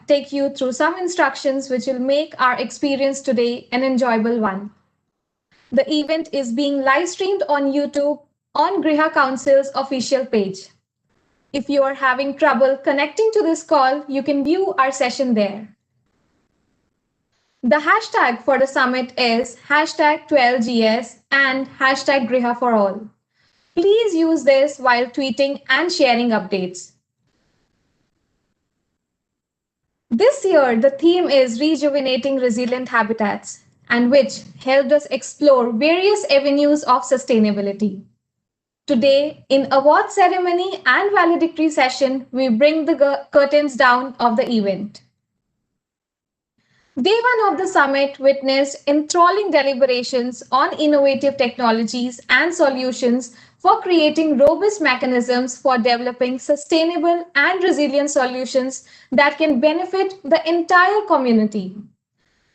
take you through some instructions which will make our experience today an enjoyable one. The event is being live streamed on YouTube on GRIHA Council's official page. If you are having trouble connecting to this call, you can view our session there. The hashtag for the summit is hashtag 12GS and hashtag GRIHA for all. Please use this while tweeting and sharing updates. This year, the theme is Rejuvenating Resilient Habitats, and which helped us explore various avenues of sustainability. Today, in award ceremony and valedictory session, we bring the curtains down of the event. Day one of the summit witnessed enthralling deliberations on innovative technologies and solutions for creating robust mechanisms for developing sustainable and resilient solutions that can benefit the entire community.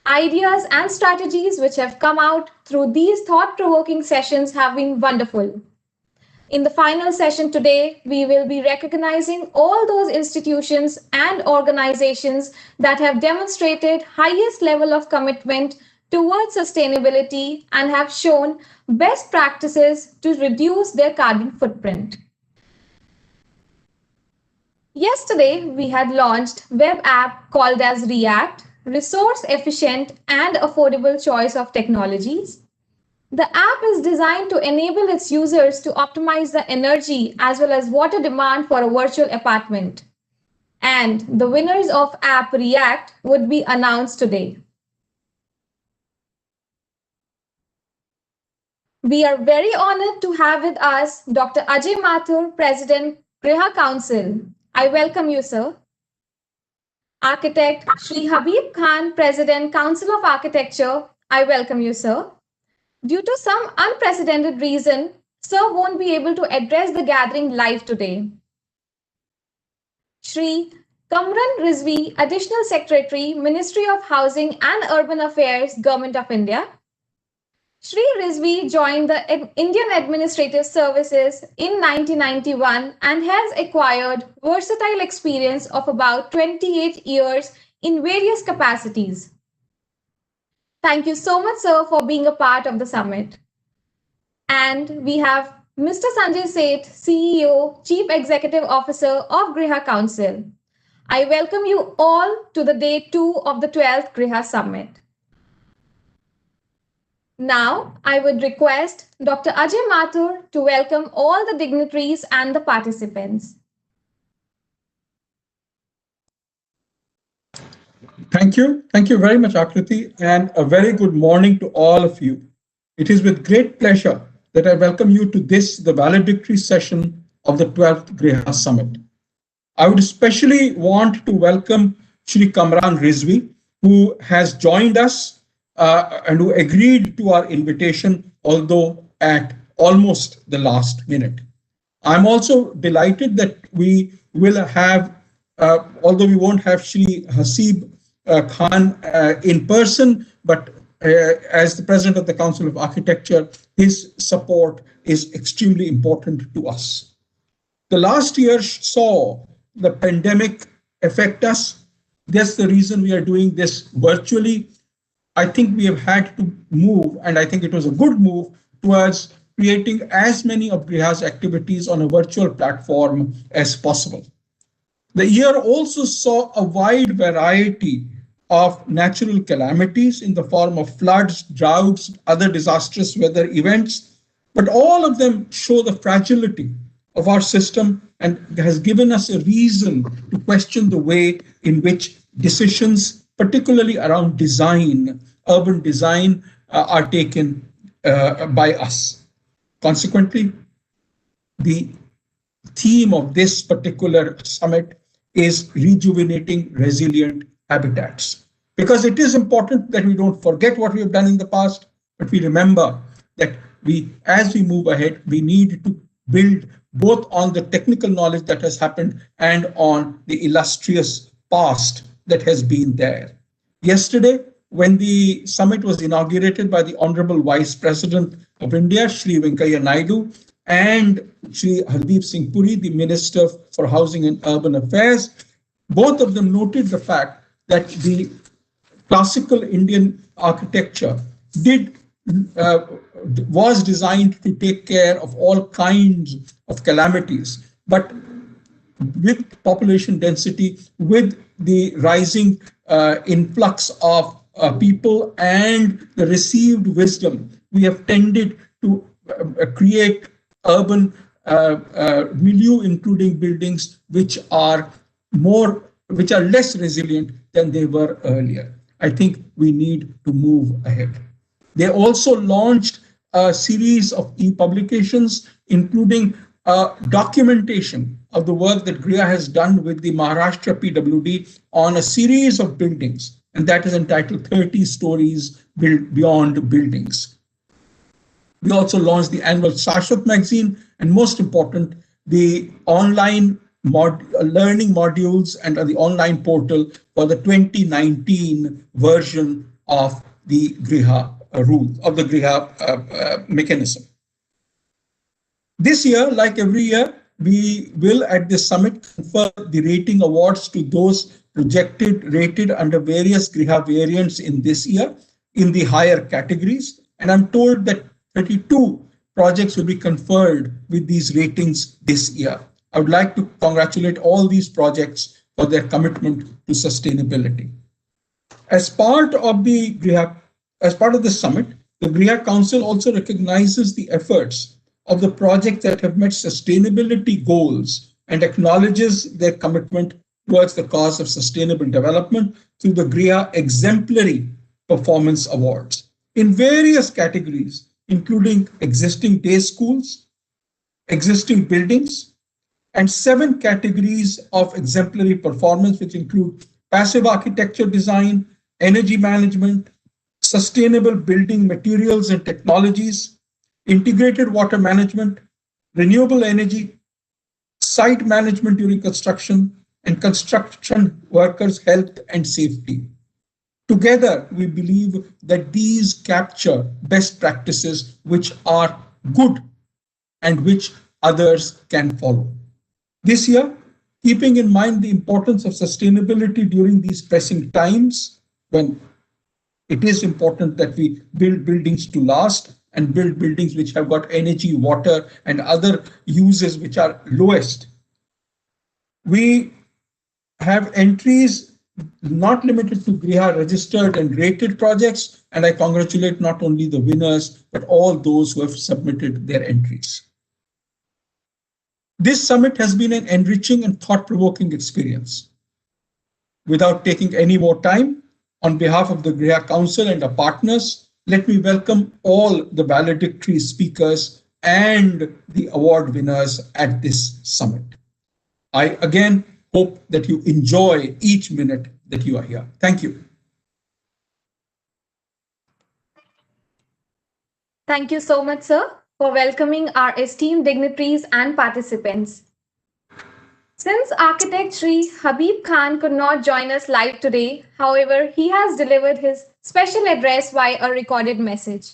Ideas and strategies which have come out through these thought-provoking sessions have been wonderful. In the final session today, we will be recognizing all those institutions and organizations that have demonstrated highest level of commitment towards sustainability and have shown best practices to reduce their carbon footprint. Yesterday, we had launched a web app called as React, resource efficient and affordable choice of technologies. The app is designed to enable its users to optimize the energy as well as water demand for a virtual apartment. And the winners of app React would be announced today. We are very honored to have with us Dr. Ajay Mathur, President, GRIHA Council. I welcome you, sir. Architect Shri Habib Khan, President, Council of Architecture. I welcome you, sir. Due to some unprecedented reason, sir won't be able to address the gathering live today. Shri Kamran Rizvi, Additional Secretary, Ministry of Housing and Urban Affairs, Government of India. Shri Rizvi joined the Indian Administrative Services in 1991 and has acquired versatile experience of about 28 years in various capacities. Thank you so much, sir, for being a part of the summit. And we have Mr. Sanjay Seth, CEO, Chief Executive Officer of GRIHA Council. I welcome you all to the day 2 of the 12th GRIHA Summit. Now, I would request Dr. Ajay Mathur to welcome all the dignitaries and the participants. Thank you. Thank you very much, Akriti, and a very good morning to all of you. It is with great pleasure that I welcome you to the valedictory session of the 12th GRIHA Summit. I would especially want to welcome Shri Kamran Rizvi, who has joined us and who agreed to our invitation, although at almost the last minute. I'm also delighted that we will have, although we won't have Shri Hasib Khan in person, but as the President of the Council of Architecture, his support is extremely important to us. The last year saw the pandemic affect us. That's the reason we are doing this virtually. I think we have had to move, and I think it was a good move, towards creating as many of GRIHA's activities on a virtual platform as possible. The year also saw a wide variety of natural calamities in the form of floods, droughts, other disastrous weather events, but all of them show the fragility of our system and has given us a reason to question the way in which decisions, particularly around design, urban design, are taken by us. Consequently, the theme of this particular summit is Rejuvenating Resilient Habitats, because it is important that we don't forget what we have done in the past, but we remember that as we move ahead, we need to build both on the technical knowledge that has happened and on the illustrious past that has been there. Yesterday, when the summit was inaugurated by the Honorable Vice President of India, Shri Venkaiah Naidu, and Shri Hardeep Singh Puri, the Minister for Housing and Urban Affairs, Both of them noted the fact that the classical Indian architecture did uh, was designed to take care of all kinds of calamities, but with population density, with the rising influx of people and the received wisdom, we have tended to create urban milieu, including buildings which are less resilient than they were earlier. I think we need to move ahead. They also launched a series of e-publications, including documentation of the work that GRIHA has done with the Maharashtra PWD on a series of buildings, and that is entitled 30 Stories Built Beyond Buildings. We also launched the annual Shashwat magazine, and most important, the online learning modules and the online portal for the 2019 version of the GRIHA rule, of the GRIHA mechanism. This year, like every year, we will at this summit confer the rating awards to those projected rated under various GRIHA variants in this year in the higher categories. And I'm told that 32 projects will be conferred with these ratings this year. I would like to congratulate all these projects for their commitment to sustainability. As part of the GRIHA, as part of the summit, the GRIHA Council also recognizes the efforts of the projects that have met sustainability goals and acknowledges their commitment towards the cause of sustainable development through the GRIHA Exemplary Performance Awards in various categories, including existing day schools, existing buildings, and 7 categories of exemplary performance, which include passive architecture design, energy management, sustainable building materials and technologies, integrated water management, renewable energy, site management during construction, and construction workers' health and safety. Together, we believe that these capture best practices which are good and which others can follow. This year, keeping in mind the importance of sustainability during these pressing times when it is important that we build buildings to last and build buildings which have got energy, water, and other uses which are lowest. We have entries not limited to GRIHA registered and rated projects, and I congratulate not only the winners, but all those who have submitted their entries. This summit has been an enriching and thought-provoking experience. Without taking any more time, on behalf of the GRIHA Council and our partners, let me welcome all the valedictory speakers and the award winners at this summit. I again hope that you enjoy each minute that you are here. Thank you. Thank you so much, sir, for welcoming our esteemed dignitaries and participants. Since architect Shri Habib Khan could not join us live today, however, he has delivered his special address via a recorded message.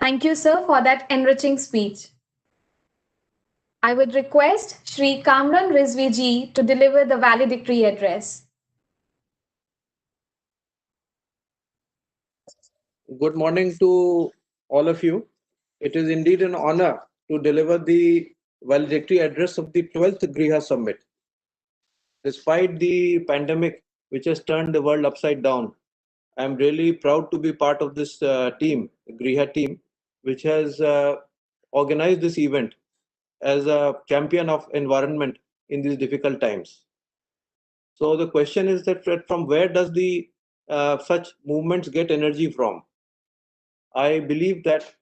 Thank you, sir, for that enriching speech. I would request Shri Kamran Rizvi ji to deliver the valedictory address. Good morning to all of you. It is indeed an honor to deliver the valedictory address of the 12th GRIHA Summit. Despite the pandemic, which has turned the world upside down, I am really proud to be part of this team, the GRIHA team, which has organized this event as a champion of environment in these difficult times. So the question is that from where does the such movements get energy from? I believe that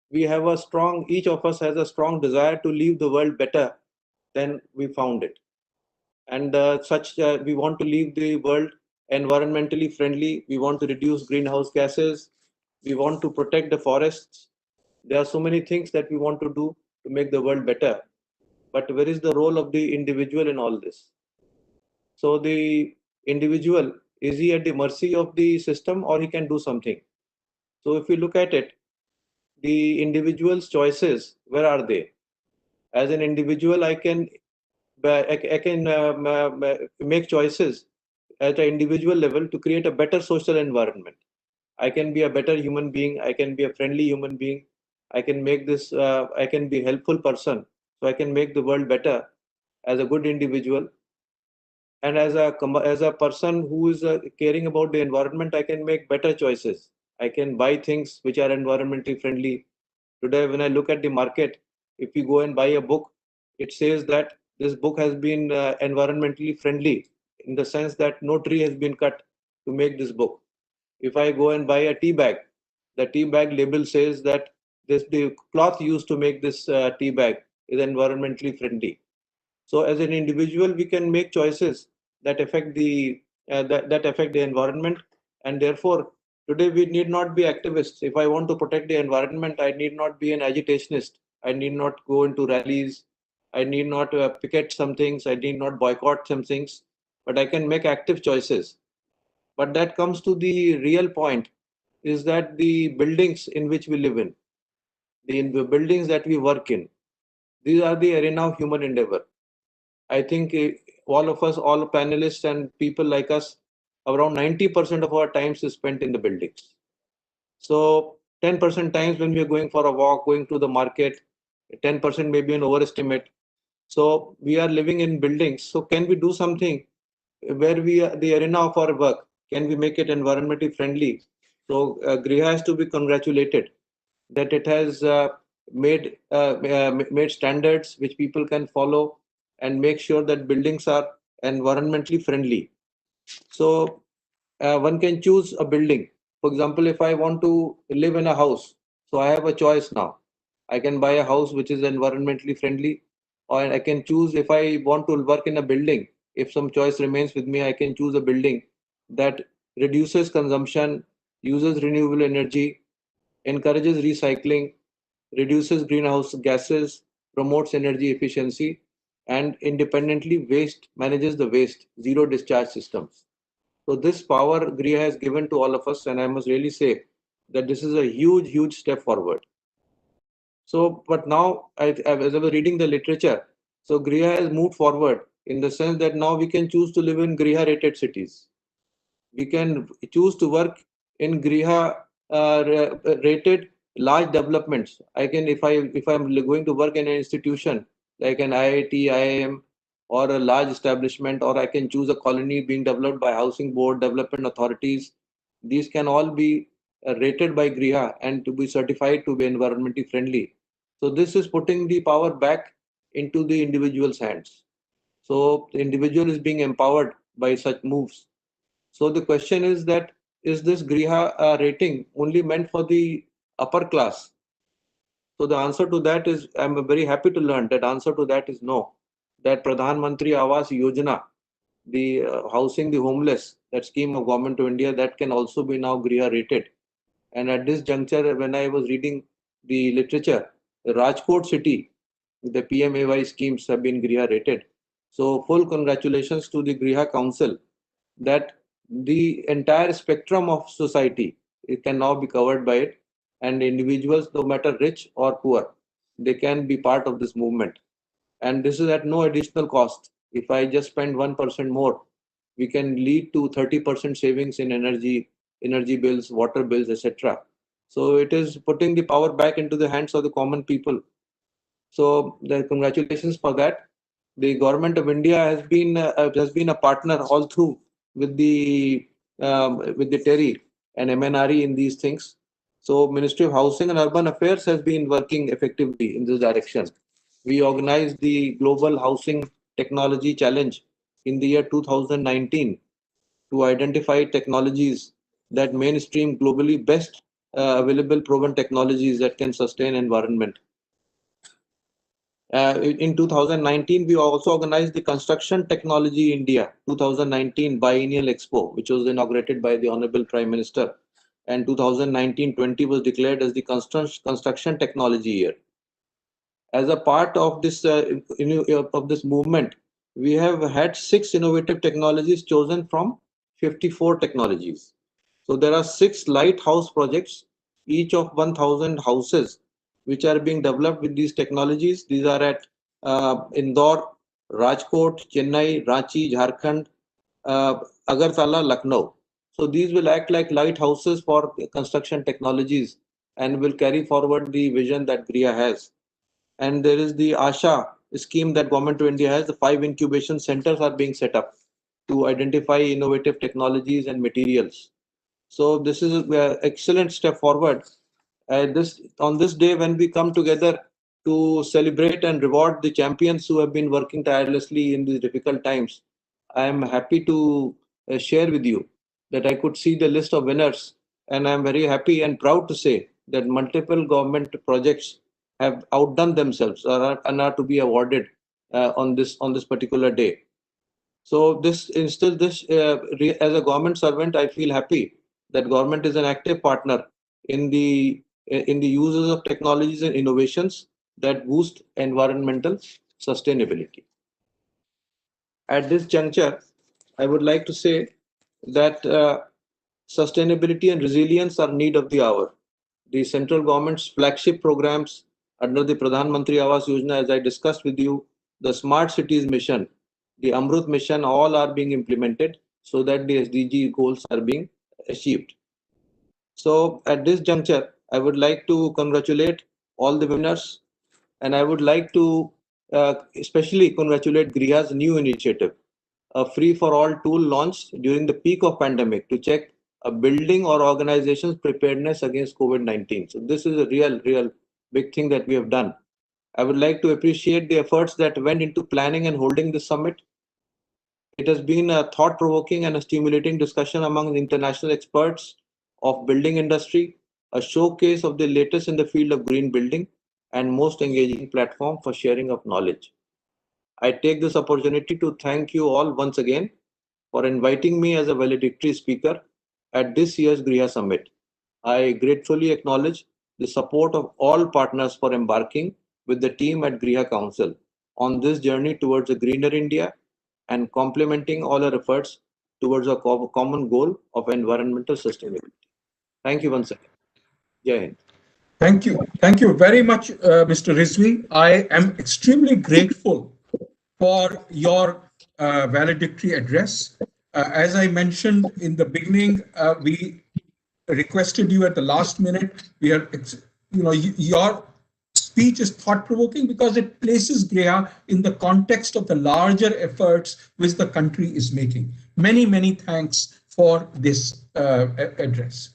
we have a strong, each of us has a strong desire to leave the world better than we found it. And we want to leave the world environmentally friendly. We want to reduce greenhouse gases. We want to protect the forests. There are so many things that we want to do to make the world better. But where is the role of the individual in all this? So the individual, is he at the mercy of the system or he can do something? So if we look at it, the individual's choices, where are they? As an individual, I can make choices at an individual level to create a better social environment. I can be a better human being. I can be a friendly human being. I can make this. I can be a helpful person. So I can make the world better as a good individual. And as a person who is caring about the environment, I can make better choices. I can buy things which are environmentally friendly. Today, when I look at the market, if you go and buy a book, it says that this book has been environmentally friendly in the sense that no tree has been cut to make this book. If I go and buy a tea bag, the tea bag label says that the cloth used to make this tea bag is environmentally friendly. So as an individual, we can make choices that affect that affect the environment, and therefore today we need not be activists. If I want to protect the environment, I need not be an agitationist. I need not go into rallies. I need not picket some things. I need not boycott some things, but I can make active choices. But that comes to the real point: is that the buildings in which we live in the buildings that we work in, these are the arena of human endeavor. I think all of us, all panelists and people like us, around 90% of our time is spent in the buildings. So 10% times when we are going for a walk, going to the market, 10% maybe an overestimate. So we are living in buildings. So can we do something where we are the arena of our work? Can we make it environmentally friendly? So GRIHA has to be congratulated that it has made standards which people can follow and make sure that buildings are environmentally friendly. So one can choose a building. For example, if I want to live in a house, so I have a choice now. I can buy a house which is environmentally friendly, or I can choose if I want to work in a building. If some choice remains with me, I can choose a building that reduces consumption, uses renewable energy, encourages recycling, reduces greenhouse gases, promotes energy efficiency, and independently waste manages the waste, zero discharge systems. So this power GRIHA has given to all of us, and I must really say that this is a huge, huge step forward. So, but now, as I was reading the literature, so GRIHA has moved forward in the sense that now we can choose to live in GRIHA rated cities. We can choose to work in GRIHA rated large developments. I can, if I'm going to work in an institution like an IIT, IIM, or a large establishment, or I can choose a colony being developed by housing board, development authorities. These can all be rated by GRIHA and to be certified to be environmentally friendly. So this is putting the power back into the individual's hands. So the individual is being empowered by such moves. So the question is that, is this GRIHA rating only meant for the upper class? So the answer to that is, I'm very happy to learn that answer to that is no. That Pradhan Mantri Awas Yojana, the housing the homeless, that scheme of government of India, that can also be now GRIHA rated. And at this juncture, when I was reading the literature, the Rajkot city, the PMAY schemes have been GRIHA rated. So full congratulations to the GRIHA Council that the entire spectrum of society, it can now be covered by it. and individuals, no matter rich or poor, they can be part of this movement. And this is at no additional cost. If I just spend 1% more, we can lead to 30% savings in energy bills, water bills, etc. So it is putting the power back into the hands of the common people. So the congratulations for that. The government of India has been a partner all through with the Terry and MNRE in these things. So Ministry of Housing and Urban Affairs has been working effectively in this direction. We organized the Global Housing Technology Challenge in the year 2019 to identify technologies that mainstream globally best available proven technologies that can sustain environment. In 2019, we also organized the Construction Technology India 2019 Biennial Expo, which was inaugurated by the Honorable Prime Minister. And 2019-20 was declared as the Construction Technology Year. As a part of this movement, we have had 6 innovative technologies chosen from 54 technologies. So there are 6 lighthouse projects, each of 1,000 houses, which are being developed with these technologies. These are at Indore, Rajkot, Chennai, Ranchi, Jharkhand, uh, Agartala, Lucknow. So these will act like lighthouses for construction technologies and will carry forward the vision that GRIHA has. And there is the ASHA scheme that Government of India has. The 5 incubation centers are being set up to identify innovative technologies and materials. So this is an excellent step forward. On this day, when we come together to celebrate and reward the champions who have been working tirelessly in these difficult times, I am happy to share with you that I could see the list of winners, and I am very happy and proud to say that multiple government projects have outdone themselves and are to be awarded on this particular day. So this instills this as a government servant, I feel happy that government is an active partner in the uses of technologies and innovations that boost environmental sustainability. At this juncture, I would like to say that sustainability and resilience are need of the hour. The central government's flagship programs under the Pradhan Mantri Awas Yojana, as I discussed with you, the Smart Cities Mission, the Amrut Mission, all are being implemented so that the SDG goals are being achieved. So at this juncture, I would like to congratulate all the winners, and I would like to especially congratulate GRIHA's new initiative, a free for all tool launched during the peak of pandemic to check a building or organization's preparedness against COVID-19. So this is a real big thing that we have done. I would like to appreciate the efforts that went into planning and holding this summit. It has been a thought-provoking and a stimulating discussion among international experts of building industry, a showcase of the latest in the field of green building, and most engaging platform for sharing of knowledge. I take this opportunity to thank you all once again for inviting me as a valedictory speaker at this year's GRIHA Summit. I gratefully acknowledge the support of all partners for embarking with the team at GRIHA Council on this journey towards a greener India and complementing all our efforts towards a common goal of environmental sustainability. Thank you once again. Jai Hind. Thank you. Thank you very much, Mr. Rizvi. I am extremely grateful for your valedictory address. As I mentioned in the beginning, we requested you at the last minute. We are, your speech is thought provoking because it places GRIHA in the context of the larger efforts which the country is making. Many thanks for this address.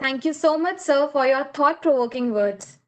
Thank you so much, sir, for your thought provoking words.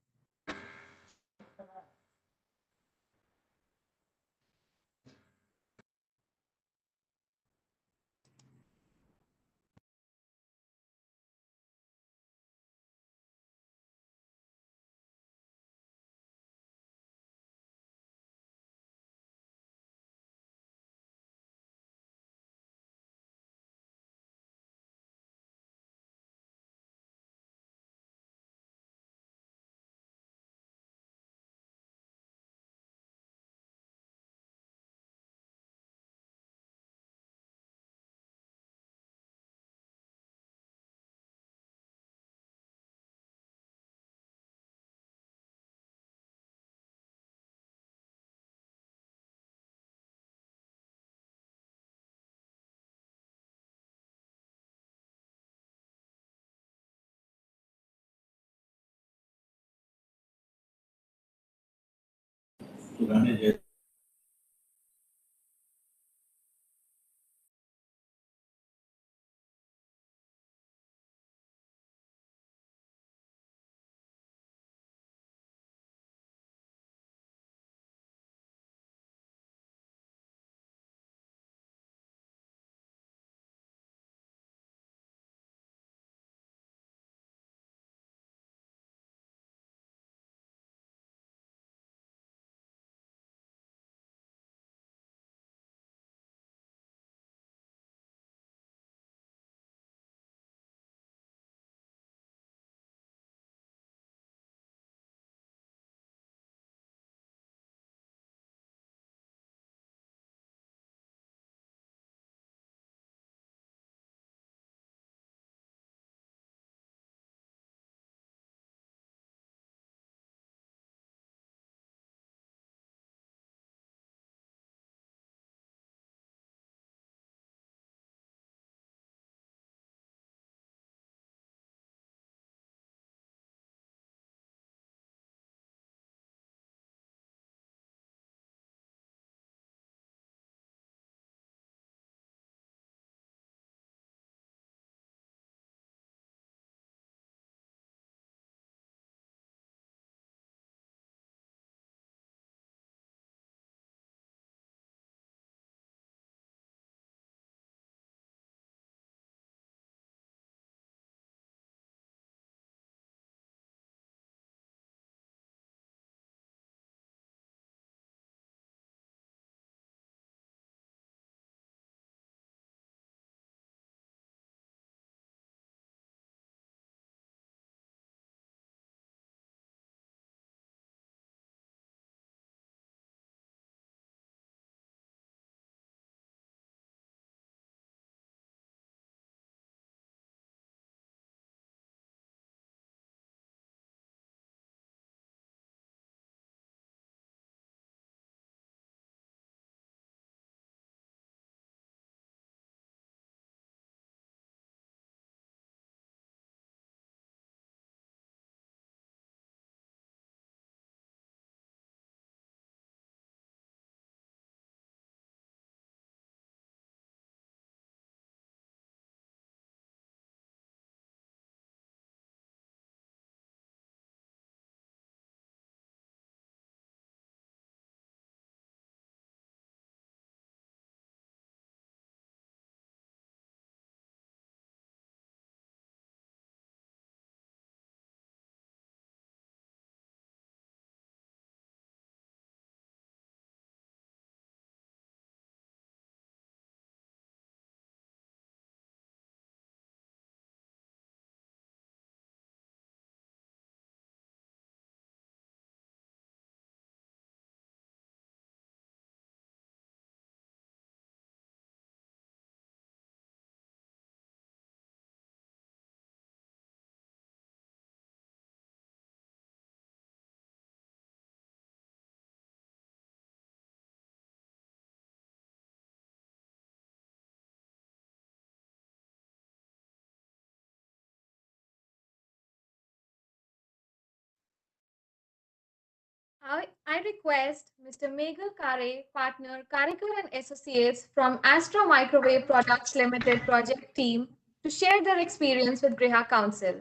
I request Mr. Meghal Kare, partner, Karekar and Associates from Astro Microwave Products Limited project team to share their experience with GRIHA Council.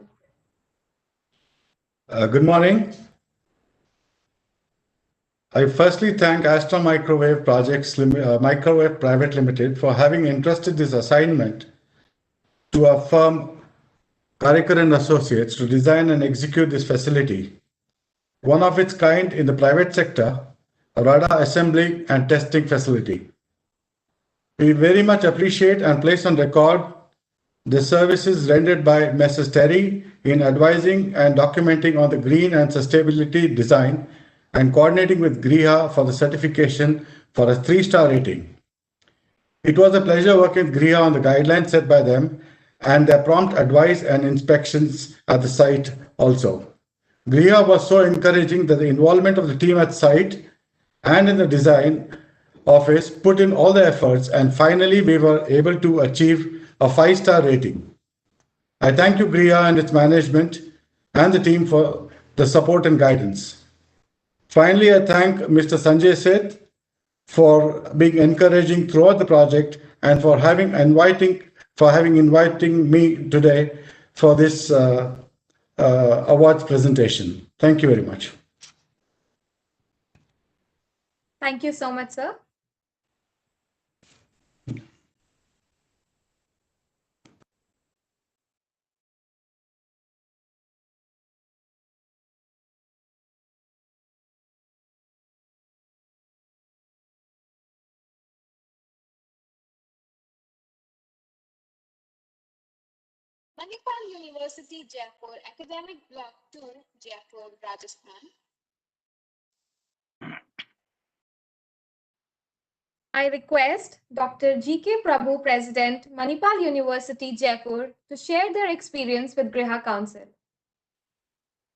Good morning. I firstly thank Astra Microwave Microwave Private Limited for having entrusted this assignment to our firm Karekar and Associates to design and execute this facility, one of its kind in the private sector, a radar assembly and testing facility. We very much appreciate and place on record the services rendered by Messrs. Terry in advising and documenting on the green and sustainability design and coordinating with GRIHA for the certification for a 3-star rating. It was a pleasure working with GRIHA on the guidelines set by them and their prompt advice and inspections at the site also. GRIHA was so encouraging that the involvement of the team at site and in the design office put in all the efforts, and finally we were able to achieve a 5-star rating. I thank you, GRIHA and its management and the team for the support and guidance. Finally, I thank Mr. Sanjay Seth for being encouraging throughout the project and for having inviting me today for this awards presentation. Thank you very much. Thank you so much, sir. Manipal University, Jaipur, Academic Block 2, Jaipur, Rajasthan. I request Dr. G.K. Prabhu, President, Manipal University, Jaipur, to share their experience with GRIHA Council.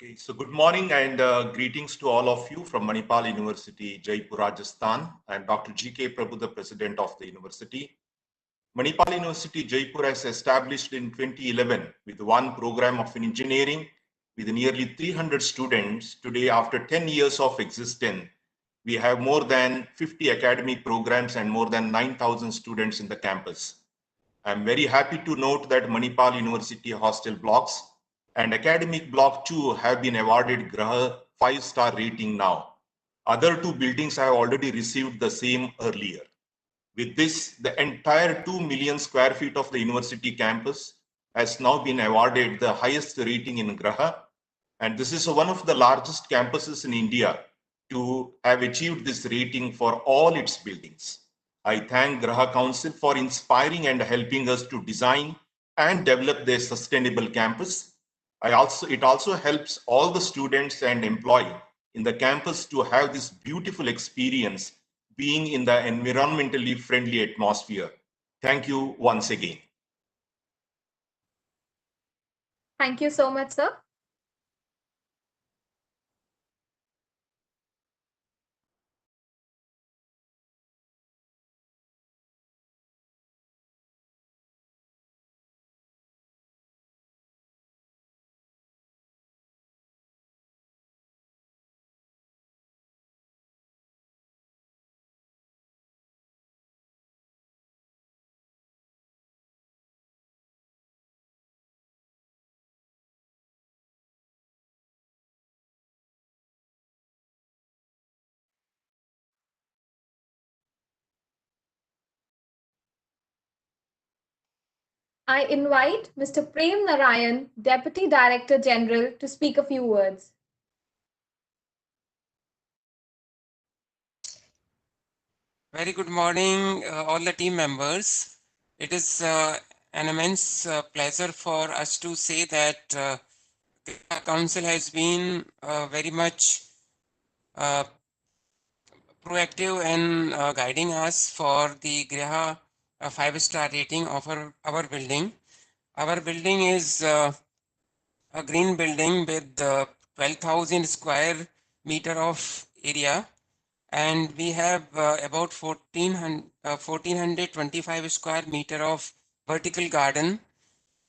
Okay, so good morning and greetings to all of you from Manipal University, Jaipur, Rajasthan. I'm Dr. G.K. Prabhu, the President of the university. Manipal University, Jaipur has established in 2011 with one program of engineering with nearly 300 students. Today, after 10 years of existence, we have more than 50 academic programs and more than 9,000 students in the campus. I'm very happy to note that Manipal University hostel blocks and academic block 2 have been awarded GRIHA 5-star rating now. Other two buildings have already received the same earlier. With this, the entire 2 million square feet of the university campus has now been awarded the highest rating in GRIHA. And this is one of the largest campuses in India to have achieved this rating for all its buildings. I thank GRIHA Council for inspiring and helping us to design and develop their sustainable campus. It also helps all the students and employees in the campus to have this beautiful experience being in the environmentally friendly atmosphere. Thank you once again. Thank you so much, sir. I invite Mr. Prem Narayan, Deputy Director General, to speak a few words. Very good morning, all the team members. It is an immense pleasure for us to say that the council has been very much proactive in guiding us for the GRIHA 5-star rating of our building. Our building is a green building with 12,000 square meter of area, and we have about 1425 square meter of vertical garden,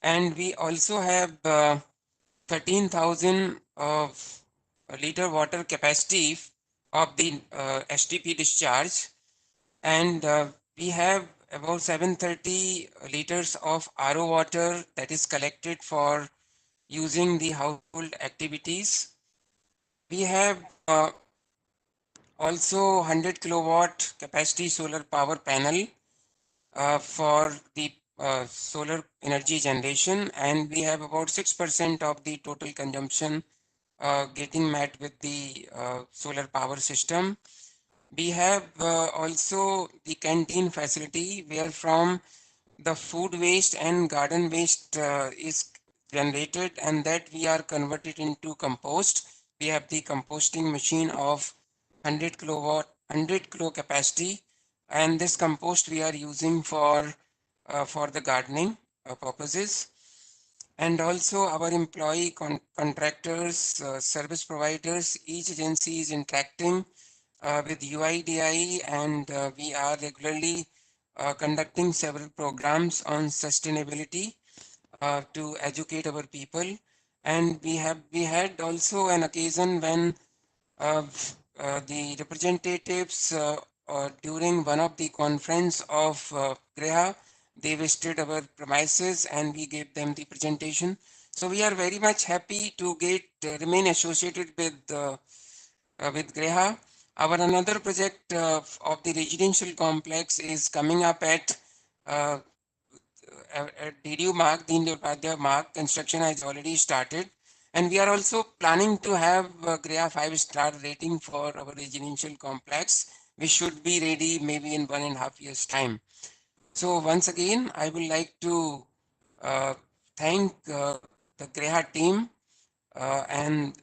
and we also have 13,000 of liter water capacity of the STP discharge, and we have about 730 liters of RO water that is collected for using the household activities. We have also 100 kilowatt capacity solar power panel for the solar energy generation, and we have about 6% of the total consumption getting met with the solar power system. We have also the canteen facility where from the food waste and garden waste is generated, and that we are converted into compost. We have the composting machine of 100 kilowatt, 100 kilo capacity, and this compost we are using for the gardening purposes. And also our employee contractors, service providers, each agency is interacting with UIDI, and we are regularly conducting several programs on sustainability to educate our people. And we had also an occasion when the representatives during one of the conference of GRIHA, they visited our premises and we gave them the presentation. So we are very much happy to get remain associated with GRIHA. Our another project of the residential complex is coming up uh, at DDU Mark, Deen Dayal Upadhyay Mark. Construction has already started. And we are also planning to have GRIHA 5-star rating for our residential complex, which should be ready maybe in 1.5 years' time. So once again, I would like to thank the GRIHA team and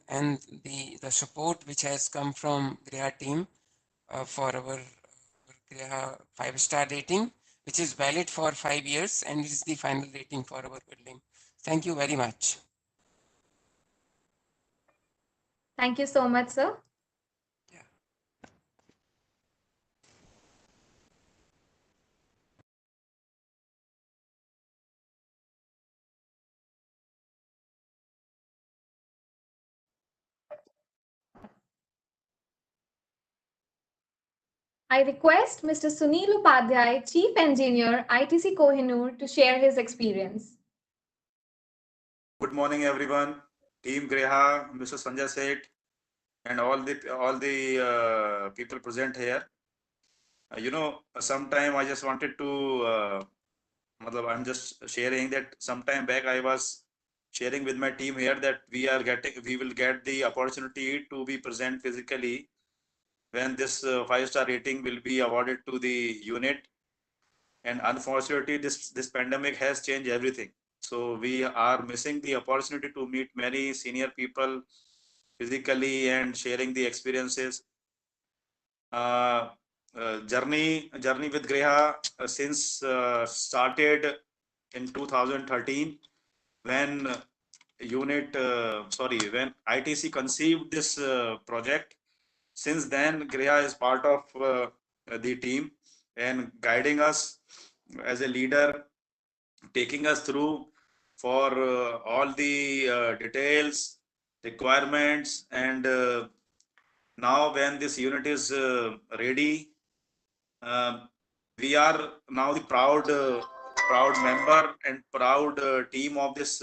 the support which has come from GRIHA team for our GRIHA 5-star rating, which is valid for 5 years and is the final rating for our building. Thank you very much. Thank you so much, sir. I request Mr. Sunil Upadhyay, Chief Engineer, ITC Kohinoor, to share his experience. Good morning, everyone. Team GRIHA, Mr. Sanjay Seth, and all the people present here. Sometime I just wanted to, I'm just sharing that sometime back I was sharing with my team here that we will get the opportunity to be present physically when this 5-star rating will be awarded to the unit. And unfortunately, this pandemic has changed everything. So we are missing the opportunity to meet many senior people physically and sharing the experiences. Journey with GRIHA since started in 2013 when when ITC conceived this project. Since then, GRIHA is part of the team and guiding us as a leader, taking us through for all the details, requirements, and now when this unit is ready, we are now the proud member and proud team of this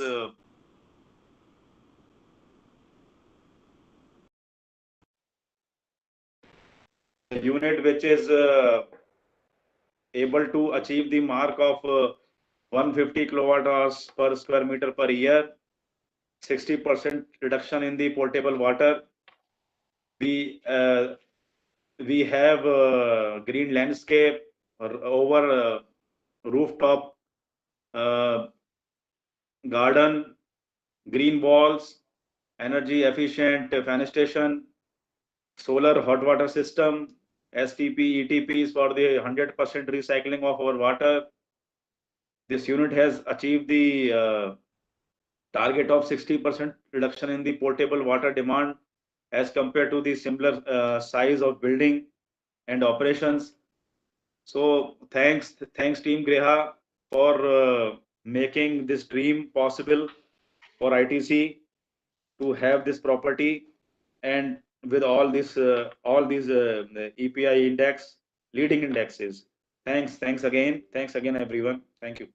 unit, which is able to achieve the mark of 150 kilowatt hours per square meter per year, 60% reduction in the potable water. We have green landscape over rooftop garden, green walls, energy efficient fenestration, solar hot water system, STP, ETPs for the 100% recycling of our water. This unit has achieved the target of 60% reduction in the potable water demand as compared to the similar size of building and operations. So thanks Team GRIHA for making this dream possible for ITC to have this property, and with all these EPI index, leading indexes. Thanks again everyone. Thank you.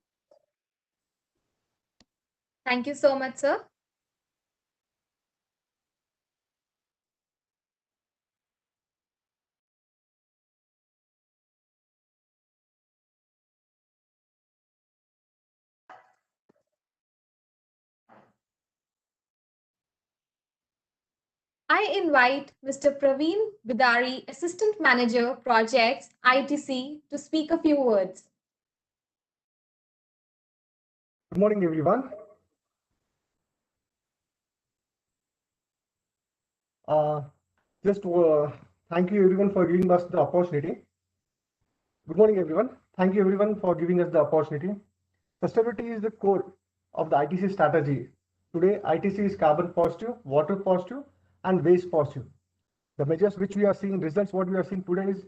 Thank you so much, sir. I invite Mr. Praveen Bidari, Assistant Manager, Projects, ITC, to speak a few words. Good morning, everyone. Thank you everyone for giving us the opportunity. Good morning, everyone. Thank you everyone for giving us the opportunity. Sustainability is the core of the ITC strategy. Today, ITC is carbon positive, water positive, and waste positive. The measures which we are seeing, results what we are seeing today is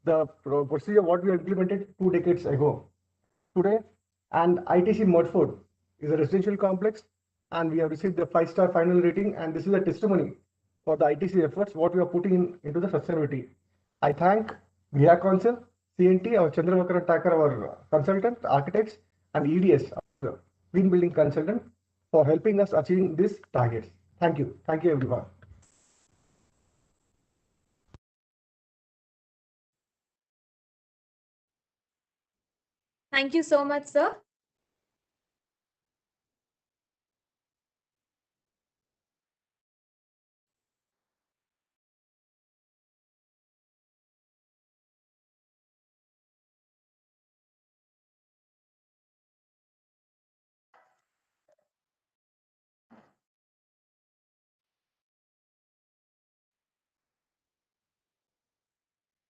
the procedure what we implemented 2 decades ago. Today, and ITC Mudford is a residential complex, and we have received the 5-star final rating, and this is a testimony for the ITC efforts, what we are putting into the sustainability. I thank GRIHA Council, CNT, our Chandravakar Thakur, our consultant, architects, and EDS, our green building consultant, for helping us achieving these targets. Thank you. Thank you, everyone. Thank you so much, sir.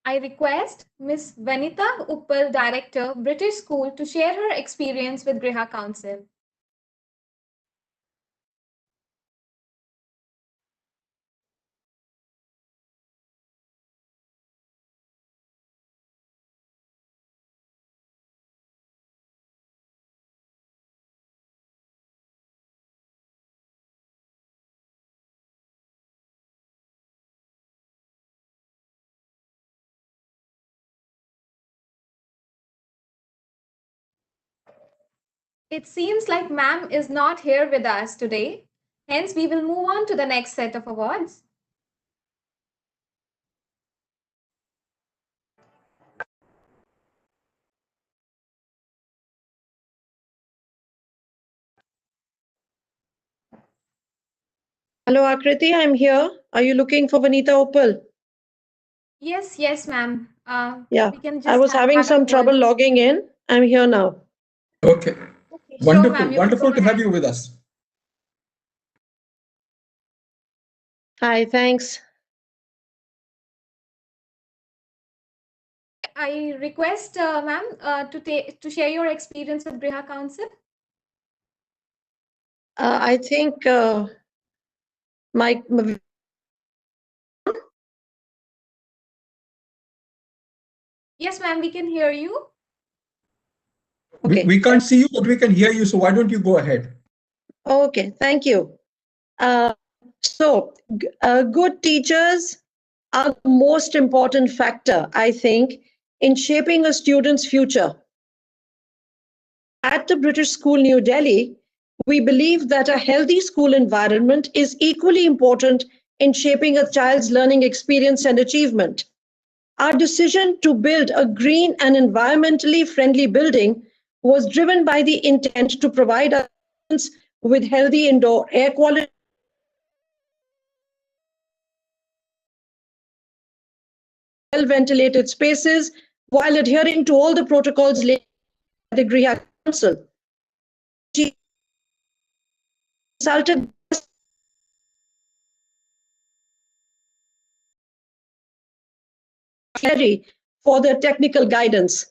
I request Ms. Vanita Uppal, Director, British School, to share her experience with GRIHA Council. It seems like ma'am is not here with us today. Hence, we will move on to the next set of awards. Hello, Akriti, I'm here. Are you looking for Vanita Uppal? Yes, ma'am. Yeah, We can I just was having have a some word. trouble logging in. I'm here now. Okay. Okay, sure, Wonderful. ma'am. You can Wonderful go to have ahead. you with us. Hi, thanks. I request, ma'am, to share your experience with GRIHA Council. I think my Yes, ma'am, we can hear you. okay. We can't see you, but we can hear you. So why don't you go ahead? Okay, thank you. Good teachers are the most important factor, I think, in shaping a student's future. At the British School, New Delhi, we believe that a healthy school environment is equally important in shaping a child's learning experience and achievement. Our decision to build a green and environmentally friendly building was driven by the intent to provide our students with healthy indoor air quality, well-ventilated spaces, while adhering to all the protocols laid by the GRIHA Council. She consulted for their technical guidance.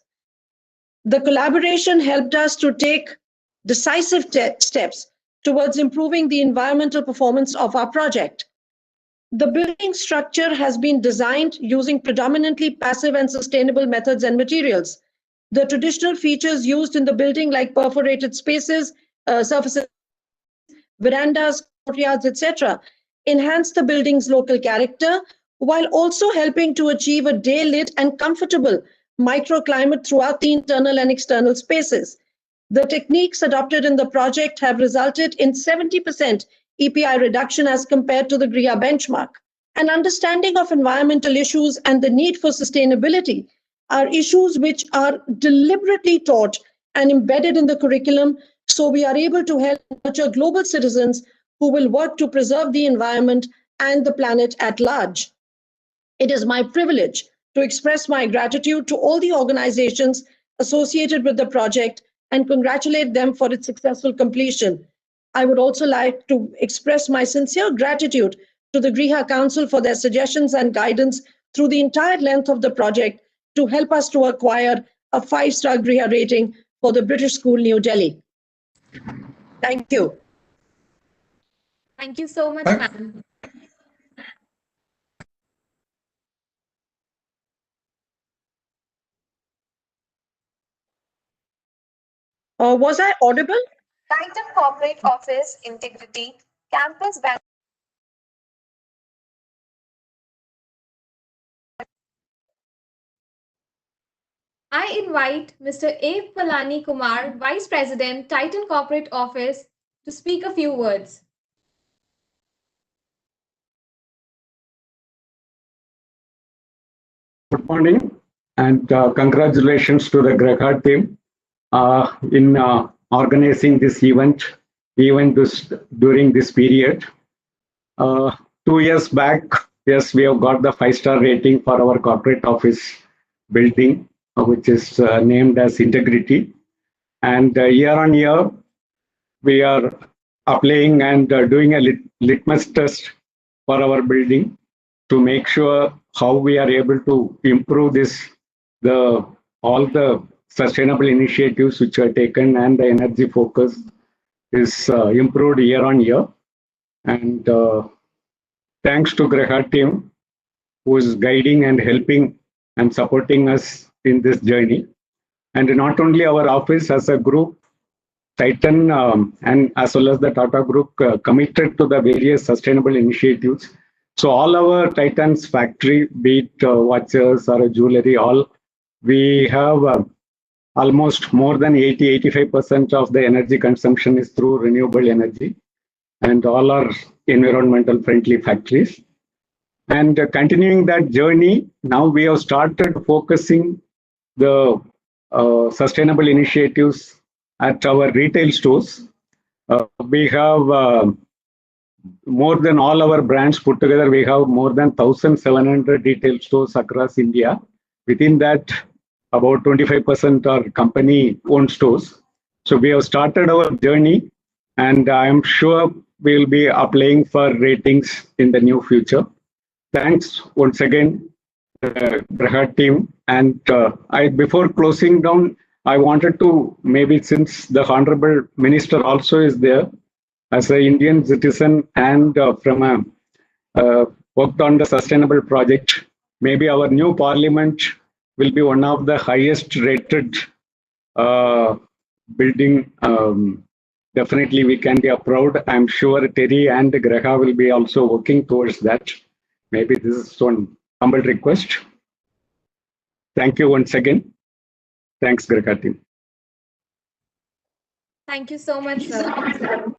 The collaboration helped us to take decisive steps towards improving the environmental performance of our project. The building structure has been designed using predominantly passive and sustainable methods and materials. The traditional features used in the building, like perforated spaces, surfaces, verandas, courtyards, etc., enhance the building's local character while also helping to achieve a day-lit and comfortable microclimate throughout the internal and external spaces. The techniques adopted in the project have resulted in 70% EPI reduction as compared to the GRIHA benchmark. An understanding of environmental issues and the need for sustainability are issues which are deliberately taught and embedded in the curriculum, so we are able to help nurture global citizens who will work to preserve the environment and the planet at large. It is my privilege to express my gratitude to all the organizations associated with the project and congratulate them for its successful completion. I would also like to express my sincere gratitude to the GRIHA Council for their suggestions and guidance through the entire length of the project to help us to acquire a 5-star GRIHA rating for the British School, New Delhi. Thank you. Thank you so much, ma'am. Was I audible? Item corporate office integrity, campus I invite Mr. A. Palani Kumar, Vice President, Titan Corporate Office, to speak a few words. Good morning and congratulations to the GRIHA team in organizing this event, even during this period. 2 years back, yes, we have got the 5-star rating for our corporate office building, which is named as Integrity. And year on year, we are applying and doing a litmus test for our building to make sure how we are able to improve all the sustainable initiatives which are taken, and the energy focus is improved year on year. And thanks to GRIHA team who is guiding and helping and supporting us in this journey. And not only our office as a group, Titan and as well as the Tata Group committed to the various sustainable initiatives. So all our Titan's factory, be it watches or jewelry, we have almost more than 85% of the energy consumption is through renewable energy, and all are environmental friendly factories. And continuing that journey, now we have started focusing the sustainable initiatives at our retail stores. We have more than all our brands put together, we have more than 1,700 retail stores across India. Within that, about 25% are company-owned stores. So we have started our journey, and I am sure we will be applying for ratings in the near future. Thanks once again, GRIHA team. And before closing down, I wanted to, maybe since the Honorable Minister also is there, as an Indian citizen and worked on the sustainable project, maybe our new parliament will be one of the highest rated building. Definitely we can be proud. I'm sure Terry and GRIHA will be also working towards that. Maybe this is one humble request. Thank you once again. Thanks, GRIHA team. Thank you so much, sir.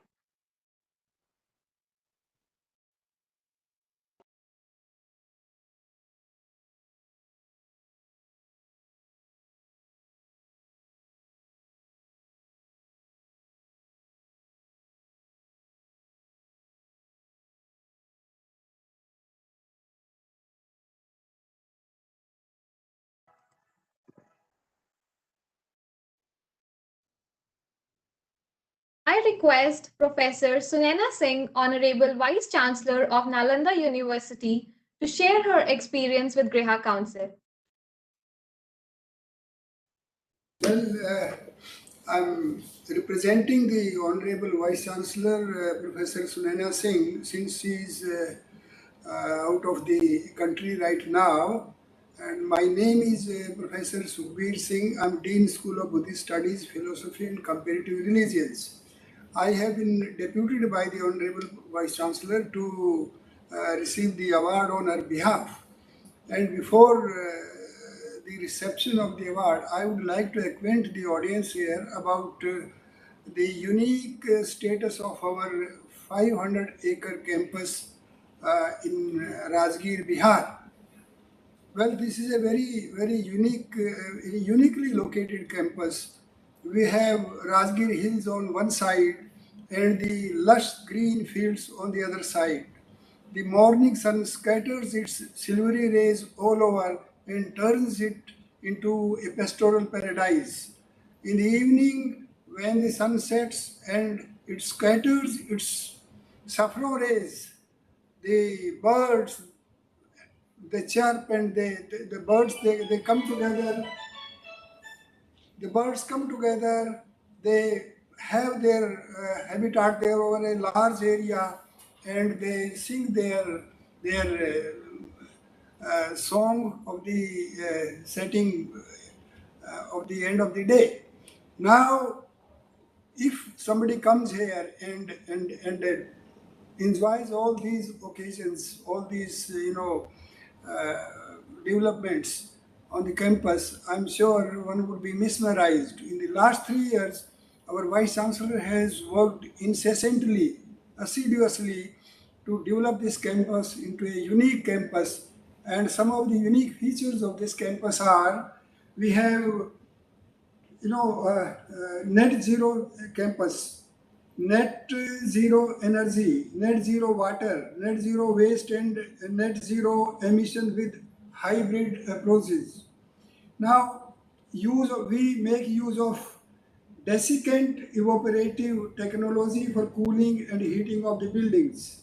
I request Professor Sunaina Singh, Honorable Vice Chancellor of Nalanda University, to share her experience with GRIHA Council. Well, I'm representing the Honorable Vice Chancellor, Professor Sunaina Singh, since she is out of the country right now. And my name is Professor Sukhbir Singh. I'm Dean School of Buddhist Studies, Philosophy and Comparative Religions. I have been deputed by the Honorable Vice Chancellor to receive the award on her behalf. And before the reception of the award, I would like to acquaint the audience here about the unique status of our 500-acre campus in Rajgir, Bihar. Well, this is a very uniquely located campus. We have Rajgir Hills on one side and the lush green fields on the other side. The morning sun scatters its silvery rays all over and turns it into a pastoral paradise. In the evening, when the sun sets and it scatters its saffron rays, the birds, they chirp, and the birds, they come together. The birds come together, they have their habitat there over a large area, and they sing their song of the setting of the end of the day. Now, if somebody comes here and enjoys all these occasions, all these developments, on the campus, I'm sure one would be mesmerized. In the last 3 years, our Vice Chancellor has worked incessantly, assiduously to develop this campus into a unique campus. And some of the unique features of this campus are we have net zero campus, net zero energy, net zero water, net zero waste, and net zero emission with hybrid approaches. Now, we make use of desiccant evaporative technology for cooling and heating of the buildings,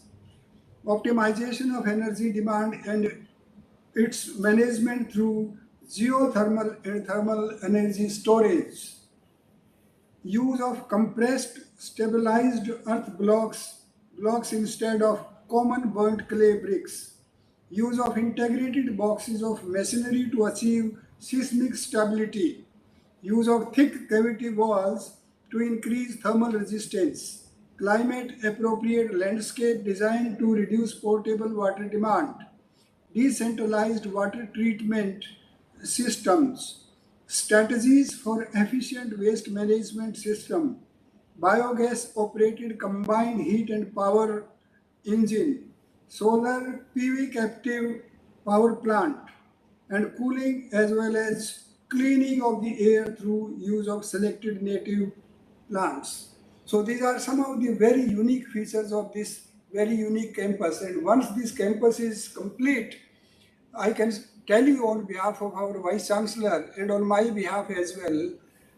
optimization of energy demand and its management through geothermal and thermal energy storage, use of compressed stabilized earth blocks instead of common burnt clay bricks, use of integrated boxes of masonry to achieve seismic stability, use of thick cavity walls to increase thermal resistance, climate appropriate landscape design to reduce potable water demand, decentralized water treatment systems, strategies for efficient waste management system, biogas operated combined heat and power engine, solar PV captive power plant, and cooling as well as cleaning of the air through use of selected native plants. So these are some of the very unique features of this very unique campus. And once this campus is complete, I can tell you on behalf of our Vice Chancellor and on my behalf as well,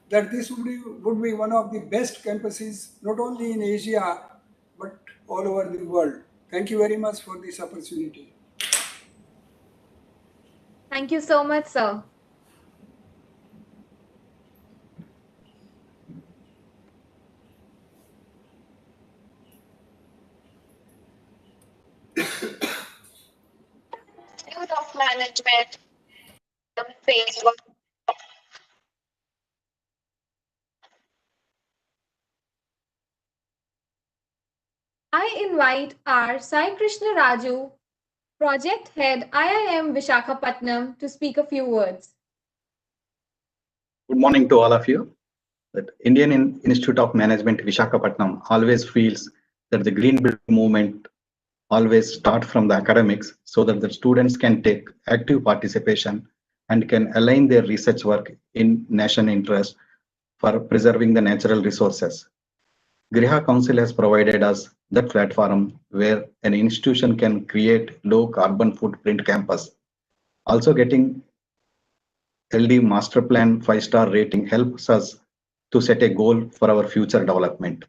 that this would be one of the best campuses, not only in Asia, but all over the world. Thank you very much for this opportunity. Thank you so much, sir. Of management phase one. I invite our Sai Krishna Raju, Project Head IIM Vishakhapatnam, to speak a few words. Good morning to all of you. The Indian Institute of Management Vishakhapatnam always feels that the green building movement always start from the academics so that the students can take active participation and can align their research work in national interest for preserving the natural resources. GRIHA Council has provided us that platform where an institution can create low carbon footprint campus. Also getting LD Master Plan 5-star rating helps us to set a goal for our future development.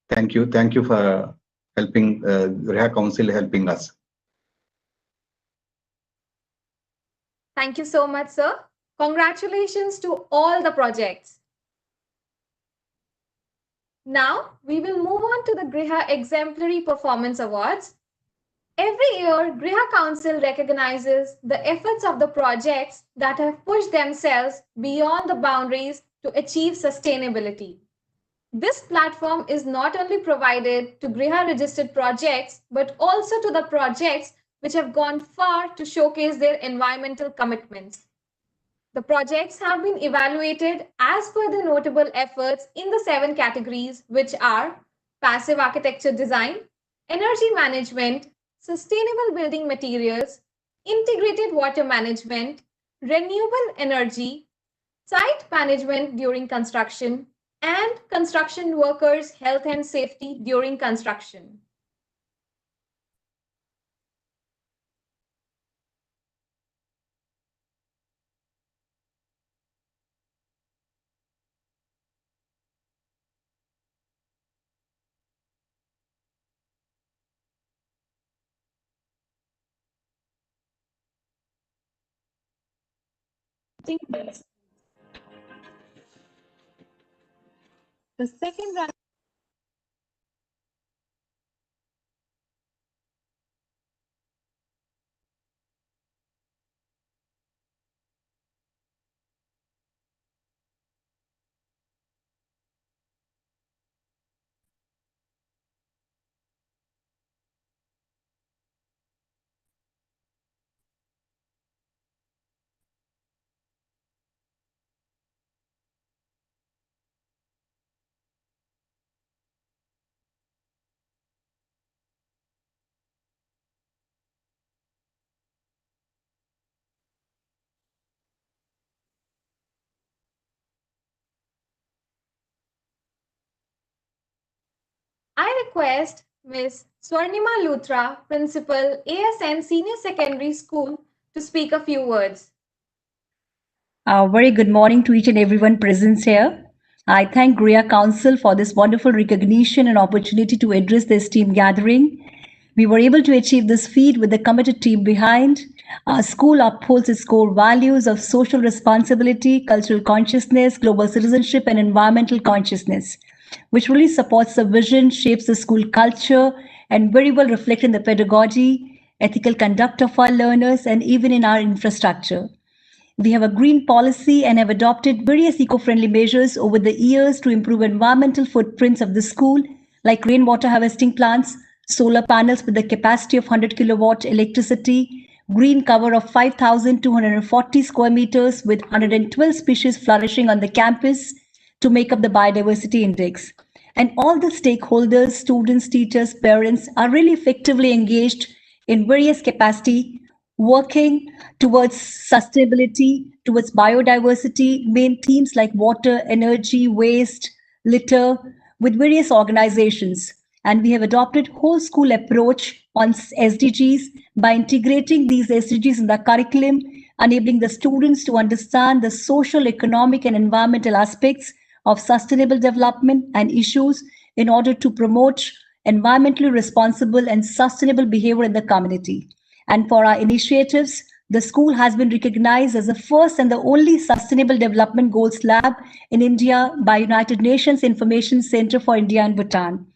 Thank you. Thank you for helping GRIHA Council helping us. Thank you so much, sir. Congratulations to all the projects. Now, we will move on to the GRIHA Exemplary Performance Awards. Every year, GRIHA Council recognizes the efforts of the projects that have pushed themselves beyond the boundaries to achieve sustainability. This platform is not only provided to GRIHA registered projects, but also to the projects which have gone far to showcase their environmental commitments. The projects have been evaluated as per the notable efforts in the 7 categories, which are passive architecture design, energy management, sustainable building materials, integrated water management, renewable energy, site management during construction, and construction workers' health and safety during construction. The second round. request Ms. Swarnima Luthra, Principal, ASN Senior Secondary School, to speak a few words. Very good morning to each and everyone present here. I thank GRIHA Council for this wonderful recognition and opportunity to address this team gathering. We were able to achieve this feat with the committed team behind. Our school upholds its core values of social responsibility, cultural consciousness, global citizenship, and environmental consciousness, which really supports the vision, shapes the school culture, and very well reflect in the pedagogy, ethical conduct of our learners, and even in our infrastructure. We have a green policy and have adopted various eco-friendly measures over the years to improve environmental footprints of the school, like rainwater harvesting plants, solar panels with a capacity of 100 kilowatt electricity, green cover of 5,240 square meters with 112 species flourishing on the campus to make up the biodiversity index. And all the stakeholders, students, teachers, parents are really effectively engaged in various capacity, working towards sustainability, towards biodiversity, main themes like water, energy, waste, litter, with various organizations. And we have adopted whole school approach on SDGs by integrating these SDGs in the curriculum, enabling the students to understand the social, economic, and environmental aspects of sustainable development and issues in order to promote environmentally responsible and sustainable behavior in the community. And for our initiatives, the school has been recognized as the first and the only Sustainable Development Goals Lab in India by United Nations Information Center for India and Bhutan.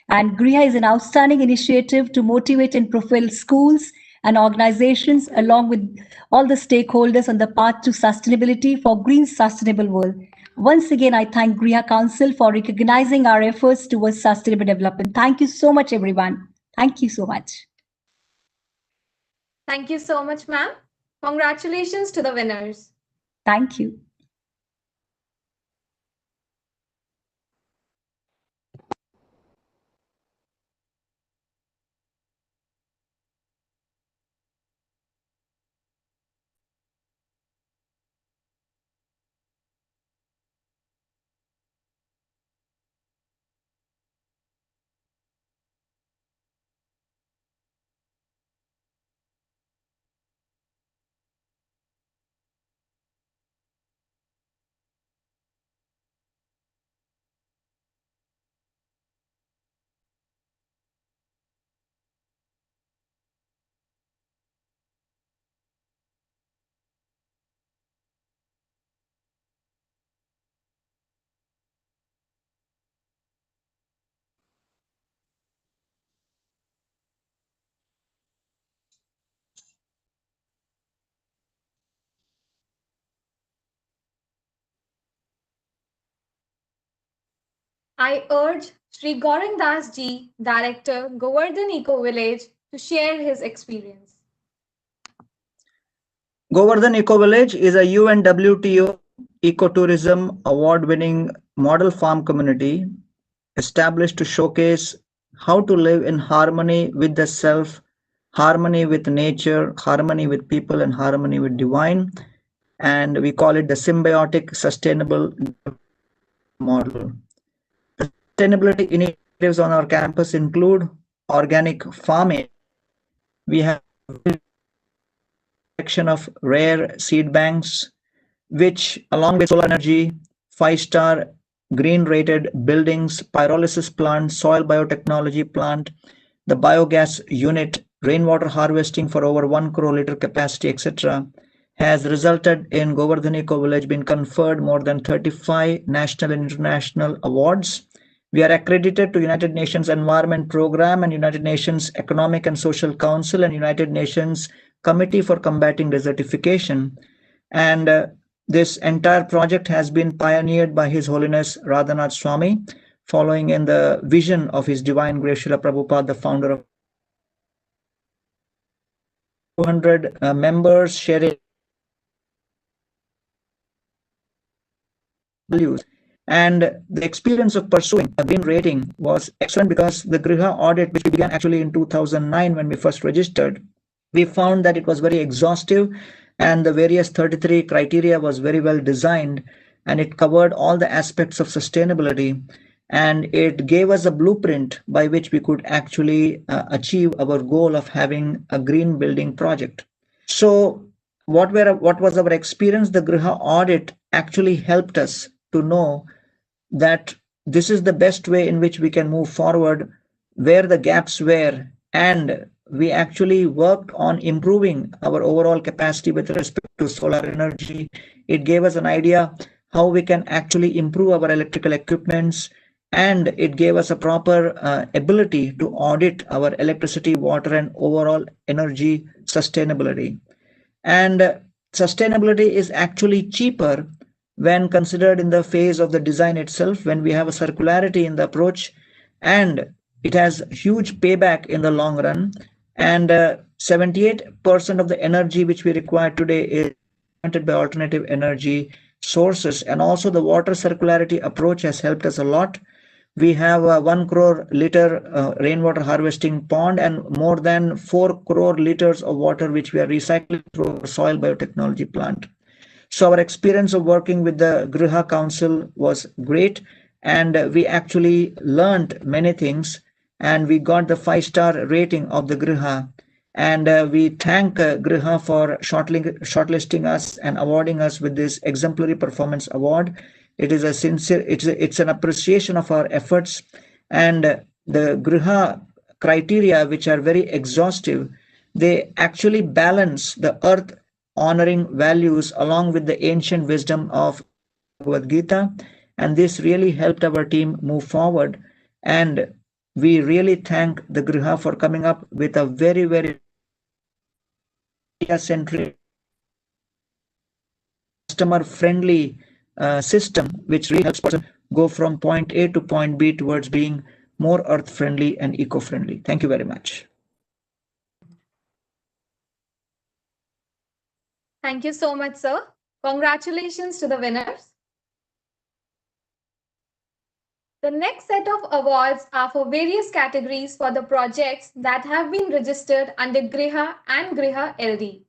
And GRIHA is an outstanding initiative to motivate and profile schools and organizations along with all the stakeholders on the path to sustainability for green sustainable world. Once again, I thank GRIHA Council for recognizing our efforts towards sustainable development. Thank you so much, everyone. Thank you so much. Thank you so much, ma'am. Congratulations to the winners. Thank you. I urge Shri Gaurang Das Ji, Director, Govardhan Eco Village, to share his experience. Govardhan Eco Village is a UNWTO Ecotourism Award-winning model farm community established to showcase how to live in harmony with the self, harmony with nature, harmony with people, and harmony with divine. And we call it the symbiotic sustainable model. The sustainability initiatives on our campus include organic farming. We have collection of rare seed banks, which along with solar energy, 5-star green rated buildings, pyrolysis plant, soil biotechnology plant, the biogas unit, rainwater harvesting for over 1 crore liter capacity, etc., has resulted in Govardhan Eco Village being conferred more than 35 national and international awards. We are accredited to United Nations Environment Program and United Nations Economic and Social Council and United Nations Committee for Combating Desertification. And this entire project has been pioneered by His Holiness Radhanath Swami, following in the vision of His Divine Grace Srila Prabhupada, the founder of 200 members sharing values. And the experience of pursuing a green rating was excellent because the GRIHA audit, which we began actually in 2009 when we first registered, we found that it was very exhaustive and the various 33 criteria was very well designed and it covered all the aspects of sustainability. and it gave us a blueprint by which we could actually achieve our goal of having a green building project. So what was our experience? The GRIHA audit actually helped us to know that this is the best way in which we can move forward, where the gaps were, and we actually worked on improving our overall capacity with respect to solar energy. It gave us an idea how we can actually improve our electrical equipments, and it gave us a proper ability to audit our electricity, water, and overall energy sustainability. And sustainability is actually cheaper when considered in the phase of the design itself, when we have a circularity in the approach, and it has huge payback in the long run. And 78% of the energy which we require today is by alternative energy sources. And also the water circularity approach has helped us a lot. We have a 1 crore liter rainwater harvesting pond and more than 4 crore liters of water which we are recycling through our soil biotechnology plant. So our experience of working with the GRIHA Council was great, and we actually learned many things, and we got the 5-star rating of the GRIHA. And we thank GRIHA for shortlisting us and awarding us with this exemplary performance award. It is a sincere, it's an appreciation of our efforts, and the GRIHA criteria, which are very exhaustive, they actually balance the earth honoring values along with the ancient wisdom of Bhagavad Gita, and this really helped our team move forward. And we really thank the GRIHA for coming up with a very centric, customer friendly system which really helps person go from point A to point B towards being more earth friendly and eco friendly. Thank you very much. Thank you so much, sir. Congratulations to the winners. The next set of awards are for various categories for the projects that have been registered under GRIHA and GRIHA LD.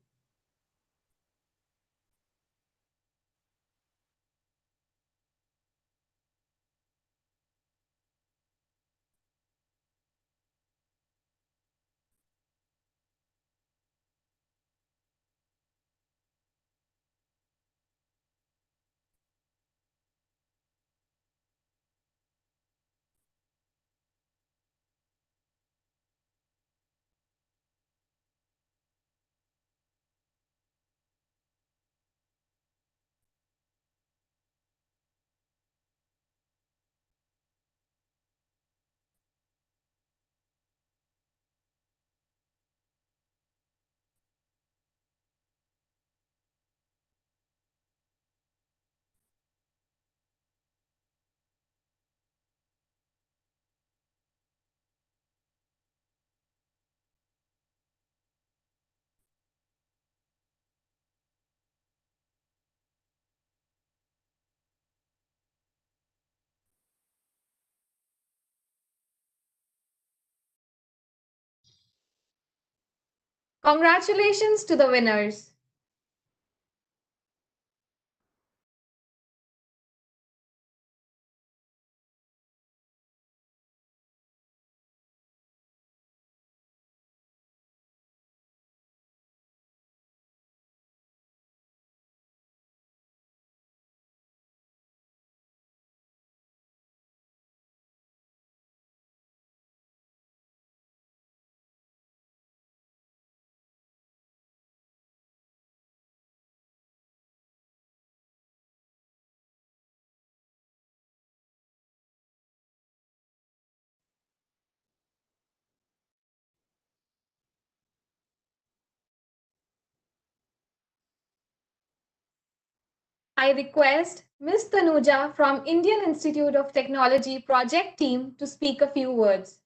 Congratulations to the winners. I request Ms. Tanuja from Indian Institute of Technology project team to speak a few words.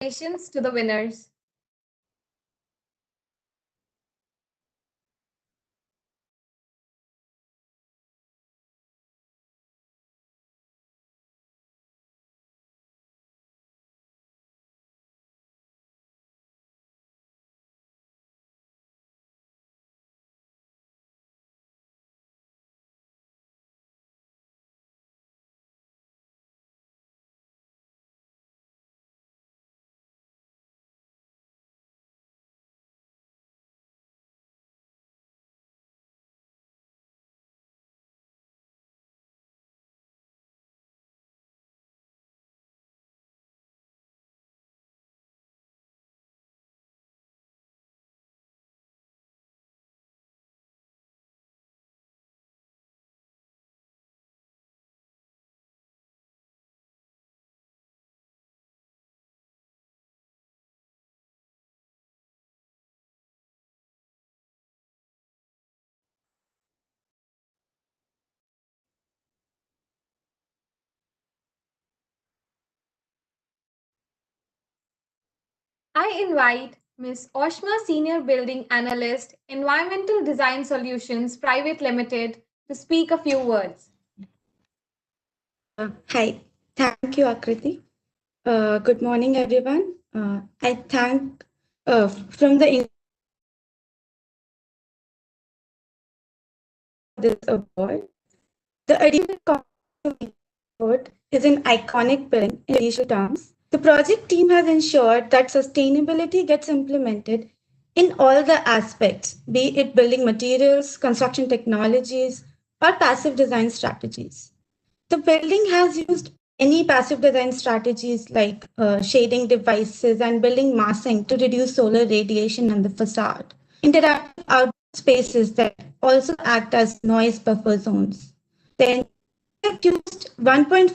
congratulations to the winners. I invite Ms. Oshma, Senior Building Analyst, Environmental Design Solutions Private Limited, to speak a few words. Hi, thank you, Akriti. Good morning, everyone. I thank from the this award. The additional award is an iconic building in initial terms. The project team has ensured that sustainability gets implemented in all the aspects, be it building materials, construction technologies, or passive design strategies. The building has used any passive design strategies like shading devices and building massing to reduce solar radiation on the facade. Interactive outdoor spaces that also act as noise buffer zones. Then we have used 1.47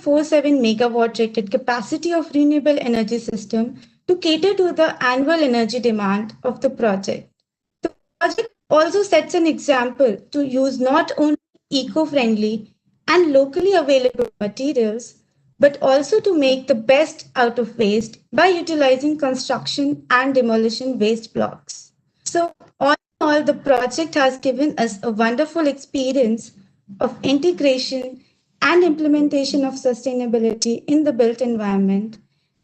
megawatt rated capacity of renewable energy system to cater to the annual energy demand of the project. The project also sets an example to use not only eco-friendly and locally available materials, but also to make the best out of waste by utilizing construction and demolition waste blocks. So, all in all, the project has given us a wonderful experience of integration and implementation of sustainability in the built environment.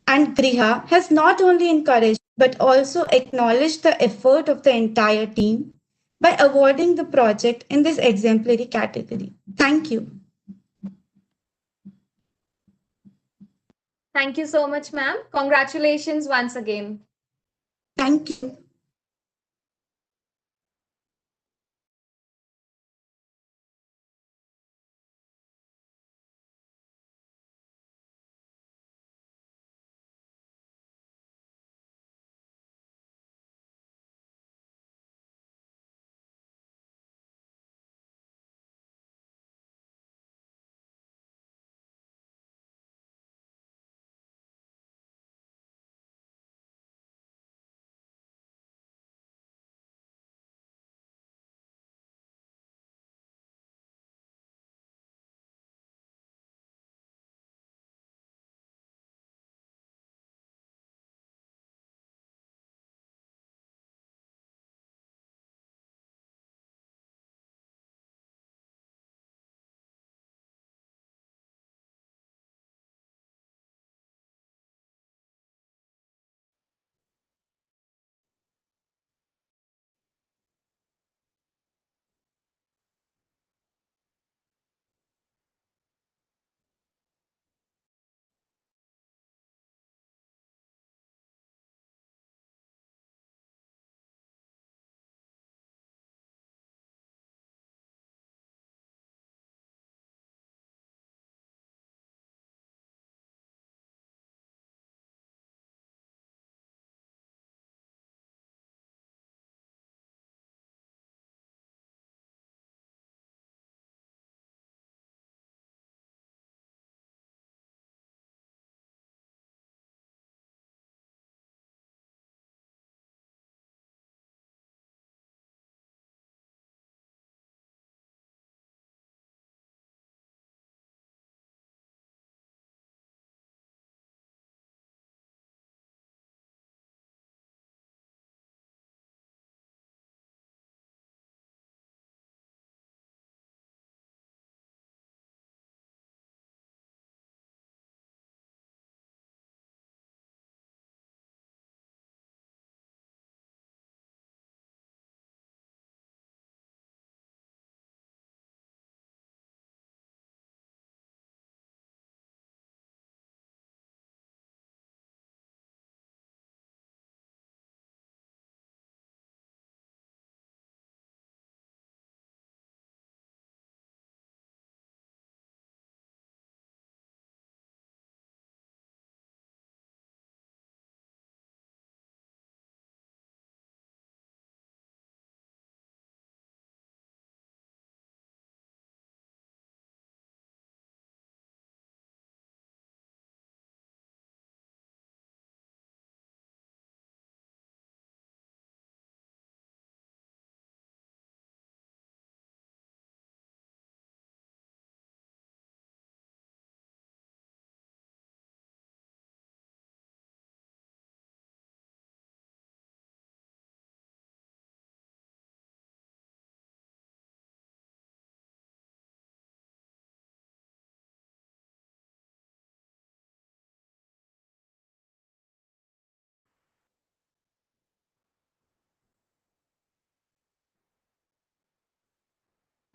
And GRIHA has not only encouraged but also acknowledged the effort of the entire team by awarding the project in this exemplary category. Thank you. Thank you so much, ma'am. Congratulations once again. Thank you.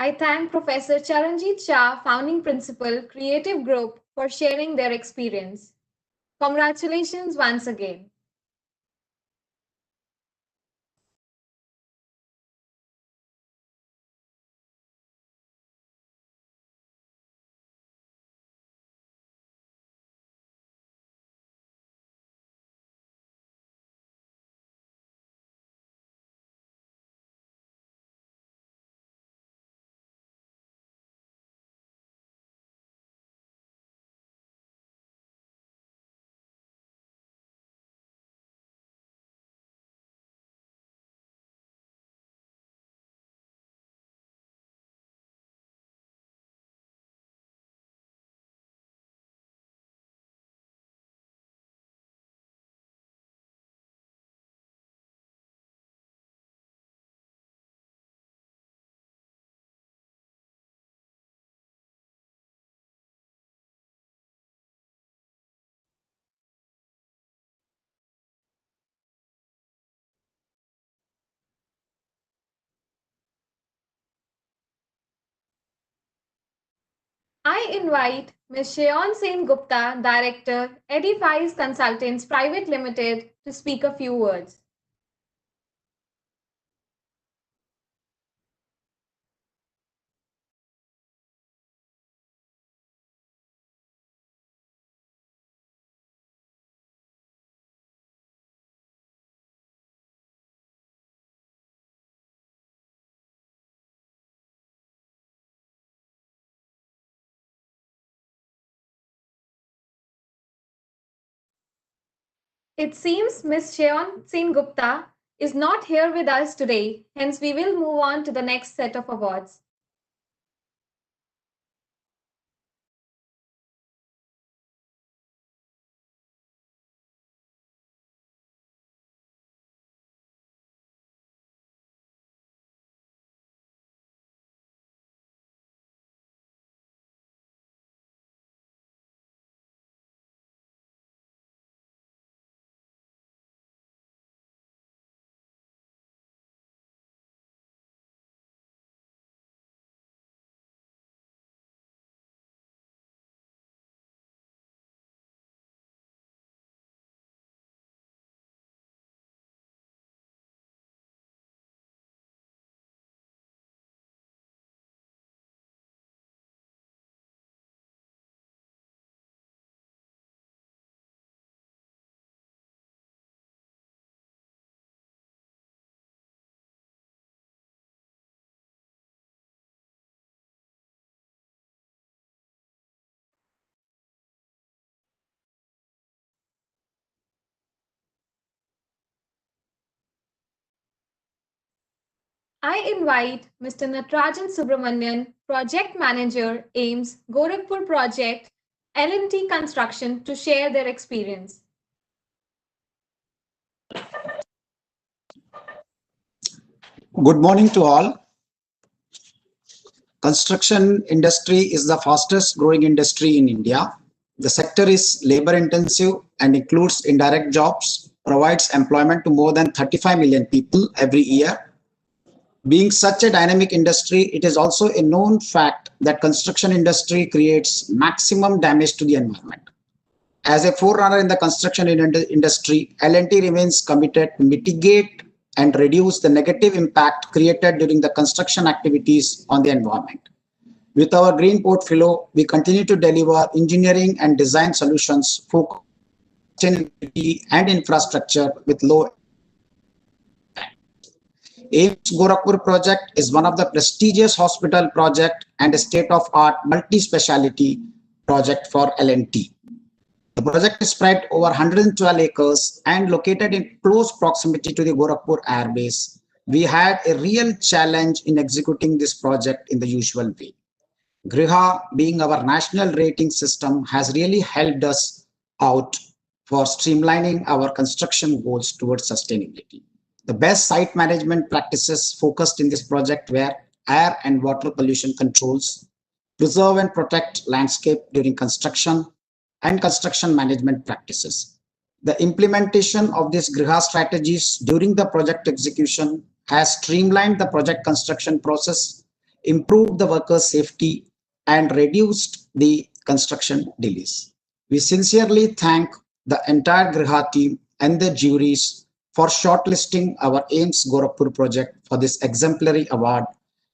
I thank Professor Charanjit Shah, founding principal, Creative Group, for sharing their experience. Congratulations once again. I invite Ms. Shayon Sen Gupta, Director, Edifies Consultants Private Limited, to speak a few words. It seems Ms. Shayon Sen Gupta is not here with us today, hence we will move on to the next set of awards. I invite Mr. Natarajan Subramanian, Project Manager, AIMS, Gorakhpur Project, L&T Construction, to share their experience. Good morning to all. Construction industry is the fastest growing industry in India. The sector is labor intensive and includes indirect jobs, provides employment to more than 35 million people every year. Being such a dynamic industry, it is also a known fact that construction industry creates maximum damage to the environment. As a forerunner in the construction industry, L&T remains committed to mitigate and reduce the negative impact created during the construction activities on the environment. With our green portfolio, we continue to deliver engineering and design solutions for sustainability and infrastructure with low impact. AIMS Gorakhpur project is one of the prestigious hospital project and a state-of-art multi-speciality project for L&T. The project is spread over 112 acres and located in close proximity to the Gorakhpur Air Base. We had a real challenge in executing this project in the usual way. GRIHA, being our national rating system, has really helped us out for streamlining our construction goals towards sustainability. The best site management practices focused in this project were air and water pollution controls, preserve and protect landscape during construction, and construction management practices. The implementation of these GRIHA strategies during the project execution has streamlined the project construction process, improved the workers' safety, and reduced the construction delays. We sincerely thank the entire GRIHA team and the juries for shortlisting our AIMS Gorakhpur project for this exemplary award,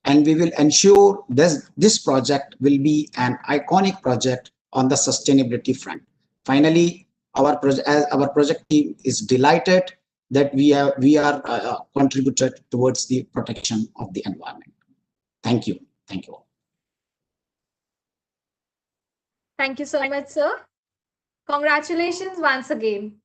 and we will ensure this project will be an iconic project on the sustainability front. Finally, our project team is delighted that we are contributed towards the protection of the environment. Thank you. Thank you all. Thank you so much, sir. Congratulations once again.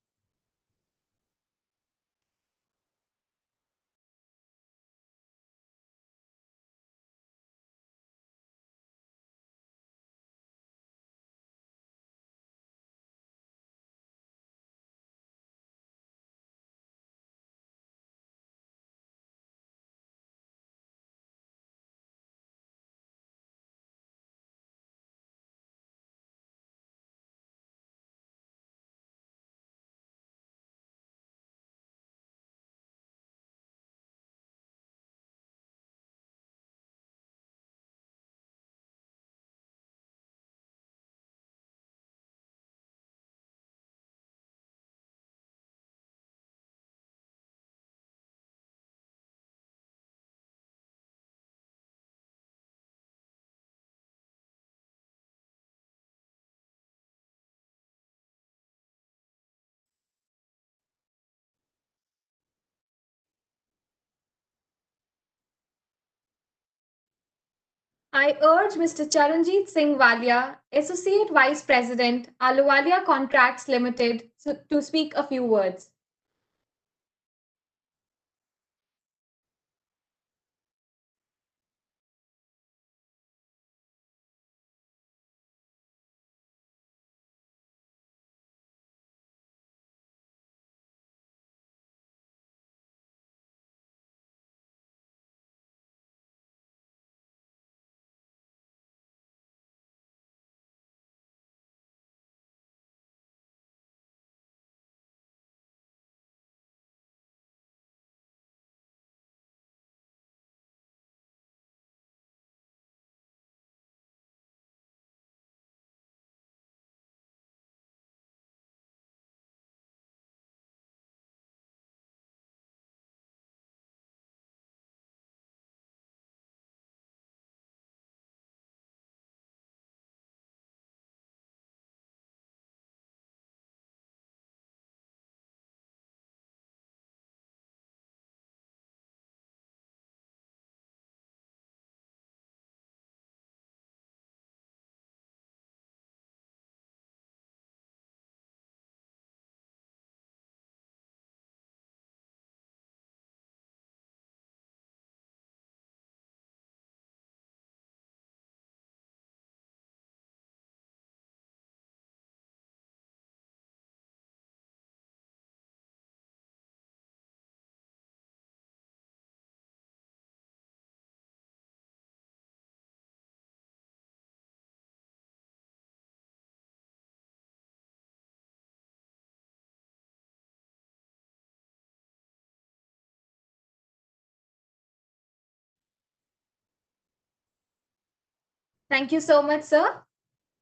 I urge Mr. Charanjit Singh Walia, Associate Vice President, Ahluwalia Contracts Limited, to speak a few words. Thank you so much, sir.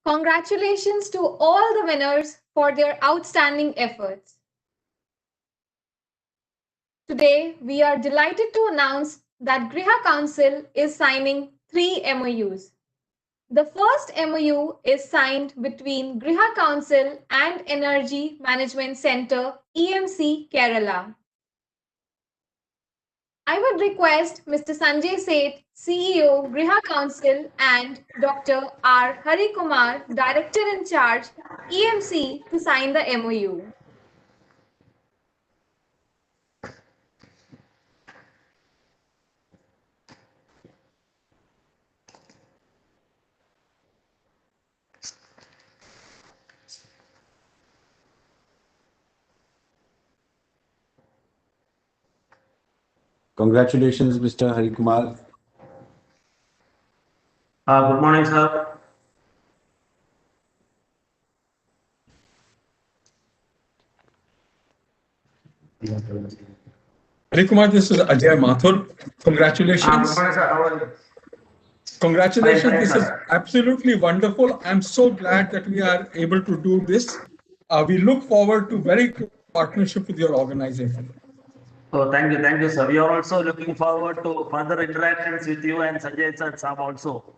Congratulations to all the winners for their outstanding efforts. Today, we are delighted to announce that GRIHA Council is signing 3 MOUs. The first MOU is signed between GRIHA Council and Energy Management Centre, EMC, Kerala. I would request Mr. Sanjay Seth, CEO, GRIHA Council, and Dr. R. Hari Kumar, Director in Charge, EMC, to sign the MOU. Congratulations, Mr. Hari Kumar. Good morning, sir. Hari Kumar, this is Ajay Mathur. Congratulations. Good morning, sir. How are you? Congratulations. Fine, This is sir. absolutely wonderful. I'm so glad that we are able to do this. We look forward to very good partnership with your organization. Oh, thank you, sir. We are also looking forward to further interactions with you and Sanjay sir Sam also.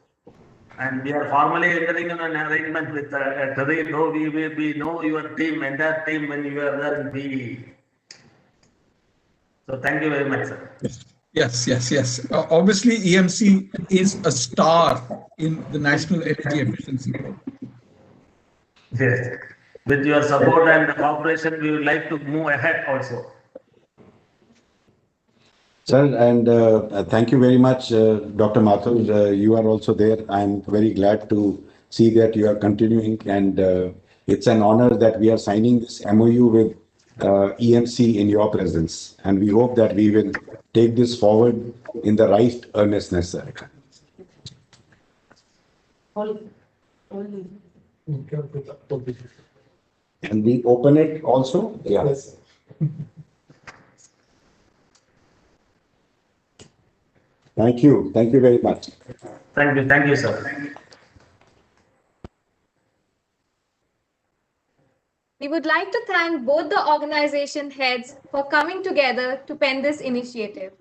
And we are formally entering in an arrangement with Shri, though we know your team, entire team when you are there in BE. So thank you very much, sir. Yes. Obviously, EMC is a star in the National Energy Efficiency Program. Yes. With your support and cooperation, we would like to move ahead also. Sir, and thank you very much, Dr. Mathur. You are also there. I'm very glad to see that you are continuing, and it's an honor that we are signing this MOU with EMC in your presence. And we hope that we will take this forward in the right earnestness, sir. And we open it also? Yeah. Yes. Thank you. Thank you very much. Thank you, sir. We would like to thank both the organization heads for coming together to pen this initiative.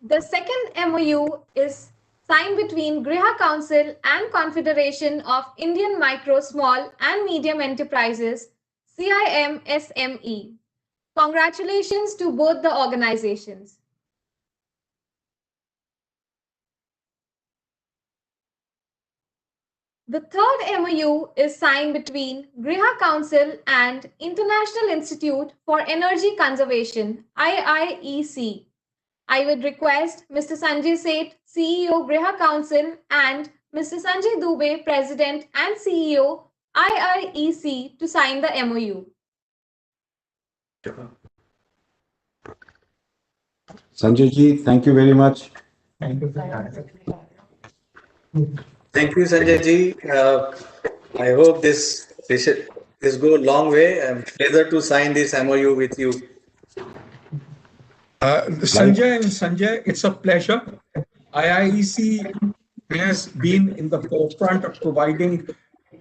The second MOU is signed between GRIHA Council and Confederation of Indian Micro, Small and Medium Enterprises, CIM-SME. Congratulations to both the organizations. The third MOU is signed between GRIHA Council and International Institute for Energy Conservation, IIEC. I would request Mr. Sanjay Seth, CEO, GRIHA Council, and Mr. Sanjay Dubey, President and CEO, IIEC, to sign the MOU. Sanjay ji, thank you very much. Thank you, Sanjay ji. I hope this go a long way. I'm pleasure to sign this MOU with you. Sanjay, it's a pleasure. IIEC has been in the forefront of providing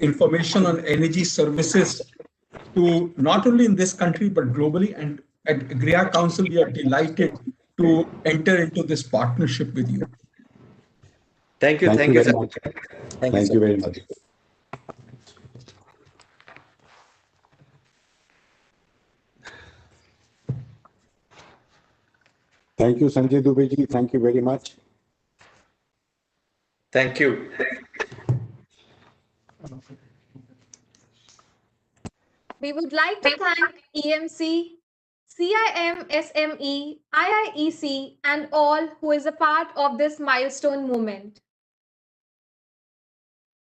information on energy services to not only in this country, but globally. And at GRIHA Council, we are delighted to enter into this partnership with you. Thank you. Thank you very much. Thank you very much. Thank you, Sanjay Dubey ji. Thank you very much. Thank you. We would like to thank EMC, CIM-SME, IIEC, and all who is a part of this milestone movement.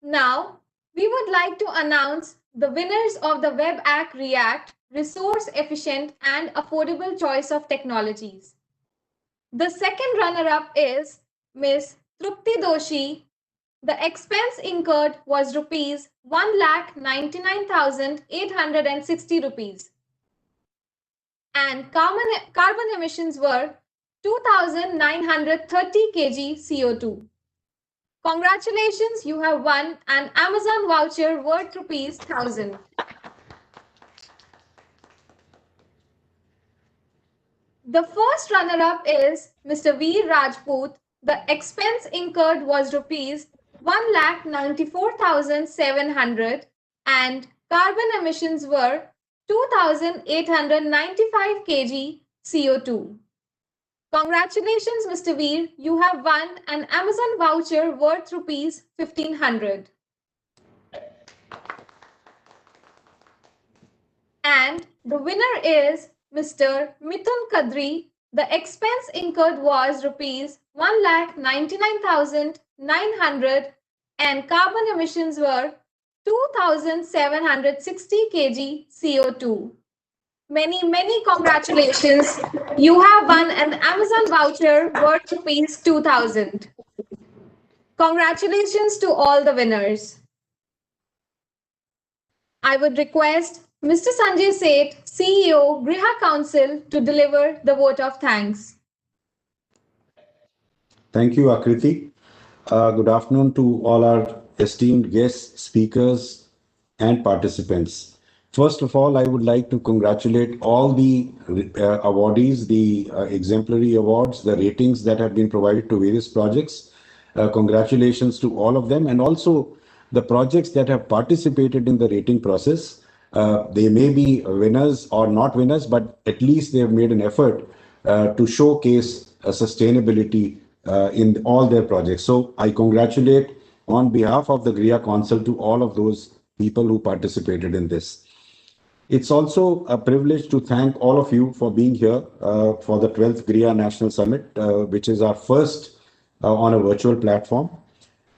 Now, we would like to announce the winners of the WebAC React Resource Efficient and Affordable Choice of Technologies. The second runner-up is Ms. Trupti Doshi. The expense incurred was Rs 1,99,860 rupees. And carbon emissions were 2,930 kg CO2. Congratulations, you have won an Amazon voucher worth Rs 1,000. The first runner-up is Mr. V. Rajput. The expense incurred was Rs 1,94,700 and carbon emissions were 2,895 kg CO2. Congratulations, Mr. Veer. You have won an Amazon voucher worth Rs 1,500. And the winner is Mr. Mithun Kadri. The expense incurred was Rs 1,99,900 and carbon emissions were 2,760 kg CO2. Many congratulations. You have won an Amazon voucher worth Rs 2,000. Congratulations to all the winners. I would request Mr. Sanjay Seth, CEO, GRIHA Council, to deliver the vote of thanks. Thank you, Akriti. Good afternoon to all our esteemed guests, speakers, and participants. First of all, I would like to congratulate all the awardees, the exemplary awards, the ratings that have been provided to various projects. Congratulations to all of them, and also the projects that have participated in the rating process. They may be winners or not winners, but at least they have made an effort to showcase sustainability in all their projects. So I congratulate on behalf of the GRIHA Council to all of those people who participated in this. It's also a privilege to thank all of you for being here for the 12th GRIHA National Summit, which is our first on a virtual platform.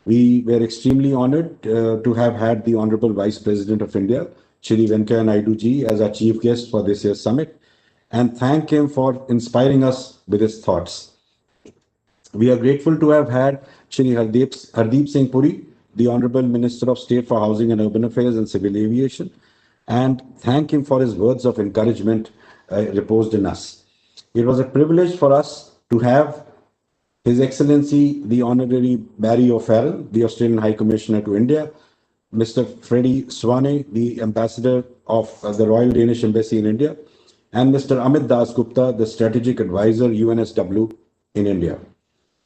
We were extremely honored to have had the Honorable Vice President of India, Shri Venkaiah Naidu ji, as our chief guest for this year's summit, and thank him for inspiring us with his thoughts. We are grateful to have had Shri Hardeep Singh Puri, the Honorable Minister of State for Housing and Urban Affairs and Civil Aviation, and thank him for his words of encouragement reposed in us. It was a privilege for us to have His Excellency, the Honorary Barry O'Farrell, the Australian High Commissioner to India, Mr. Freddie Swane, the Ambassador of the Royal Danish Embassy in India, and Mr. Amit Das Gupta, the Strategic Advisor, UNSW in India.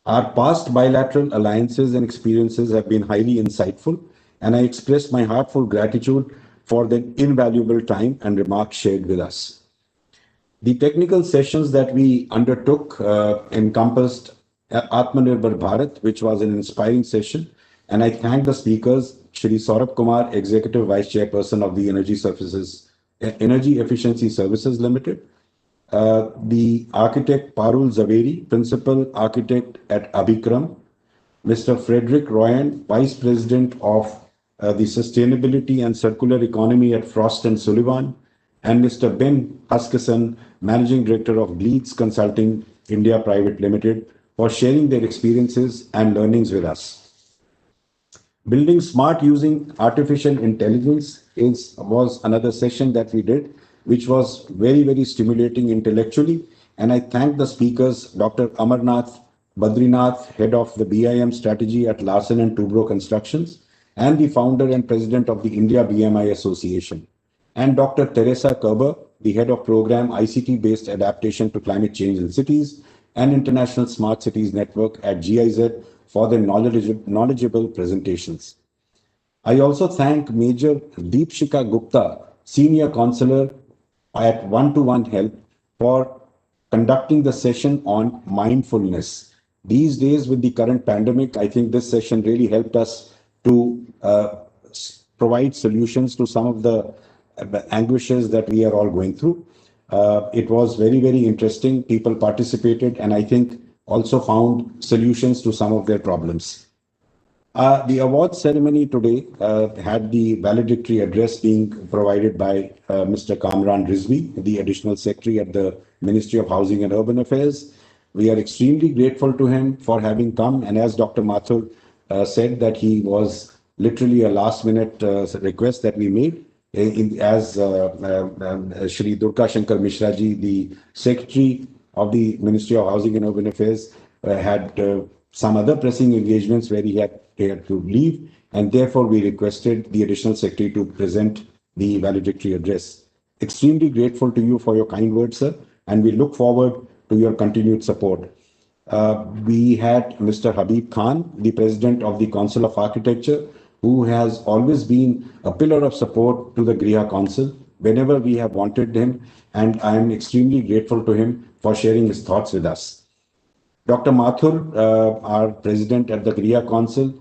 Our past bilateral alliances and experiences have been highly insightful, and I express my heartfelt gratitude for the invaluable time and remarks shared with us. The technical sessions that we undertook encompassed Atmanirbhar Bharat, which was an inspiring session, and I thank the speakers, Shri Saurabh Kumar, Executive Vice Chairperson of the Energy Efficiency Services Limited, the architect Parul Zaveri, Principal Architect at Abhikram, Mr. Frederick Royan, Vice President of the Sustainability and Circular Economy at Frost and Sullivan, and Mr. Ben Huskisson, Managing Director of Leeds Consulting India Private Limited, for sharing their experiences and learnings with us. Building smart using artificial intelligence was another session that we did, which was very, very stimulating intellectually. And I thank the speakers, Dr. Amarnath Badrinath, Head of the BIM Strategy at Larsen & Toubro Constructions, and the founder and president of the India BMI Association, and Dr. Teresa Kerber, the Head of Program ICT-Based Adaptation to Climate Change in Cities and International Smart Cities Network at GIZ for their knowledgeable presentations. I also thank Major Deepshika Gupta, Senior Counselor at One-to-One Help, for conducting the session on mindfulness. These days, with the current pandemic, I think this session really helped us to provide solutions to some of the anguishes that we are all going through. It was very, very interesting. People participated, and I think also found solutions to some of their problems. The award ceremony today had the valedictory address being provided by Mr. Kamran Rizvi, the Additional Secretary at the Ministry of Housing and Urban Affairs. We are extremely grateful to him for having come, and as Dr. Mathur said, that he was literally a last-minute request that we made. As Shri Durga Shankar Mishra ji, the Secretary of the Ministry of Housing and Urban Affairs, had some other pressing engagements where he had to leave, and therefore we requested the Additional Secretary to present the valedictory address. Extremely grateful to you for your kind words, sir, and we look forward to your continued support. We had Mr. Habib Khan, the President of the Council of Architecture, who has always been a pillar of support to the GRIHA Council whenever we have wanted him, and I am extremely grateful to him for sharing his thoughts with us. Dr. Mathur, our President at the GRIHA Council,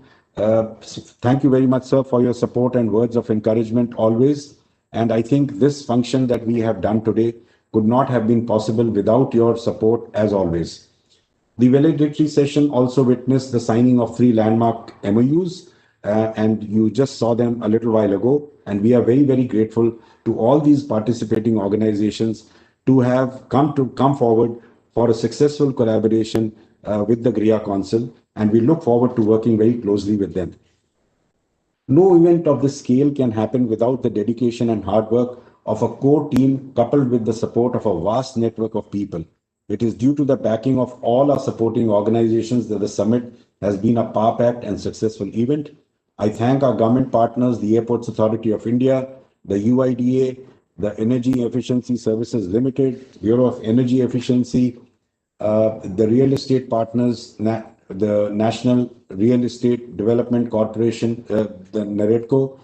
thank you very much, sir, for your support and words of encouragement always. And I think this function that we have done today could not have been possible without your support as always. The valedictory session also witnessed the signing of 3 landmark MOUs, and you just saw them a little while ago. And we are very, very grateful to all these participating organizations to have come forward for a successful collaboration with the GRIHA Council, and we look forward to working very closely with them. No event of this scale can happen without the dedication and hard work of a core team coupled with the support of a vast network of people It is due to the backing of all our supporting organizations that the summit has been a power-packed and successful event. I thank our government partners, the Airports Authority of India, the UIDA, the Energy Efficiency Services Limited, Bureau of Energy Efficiency, the real estate partners, the National Real Estate Development Corporation, the NAREDCO,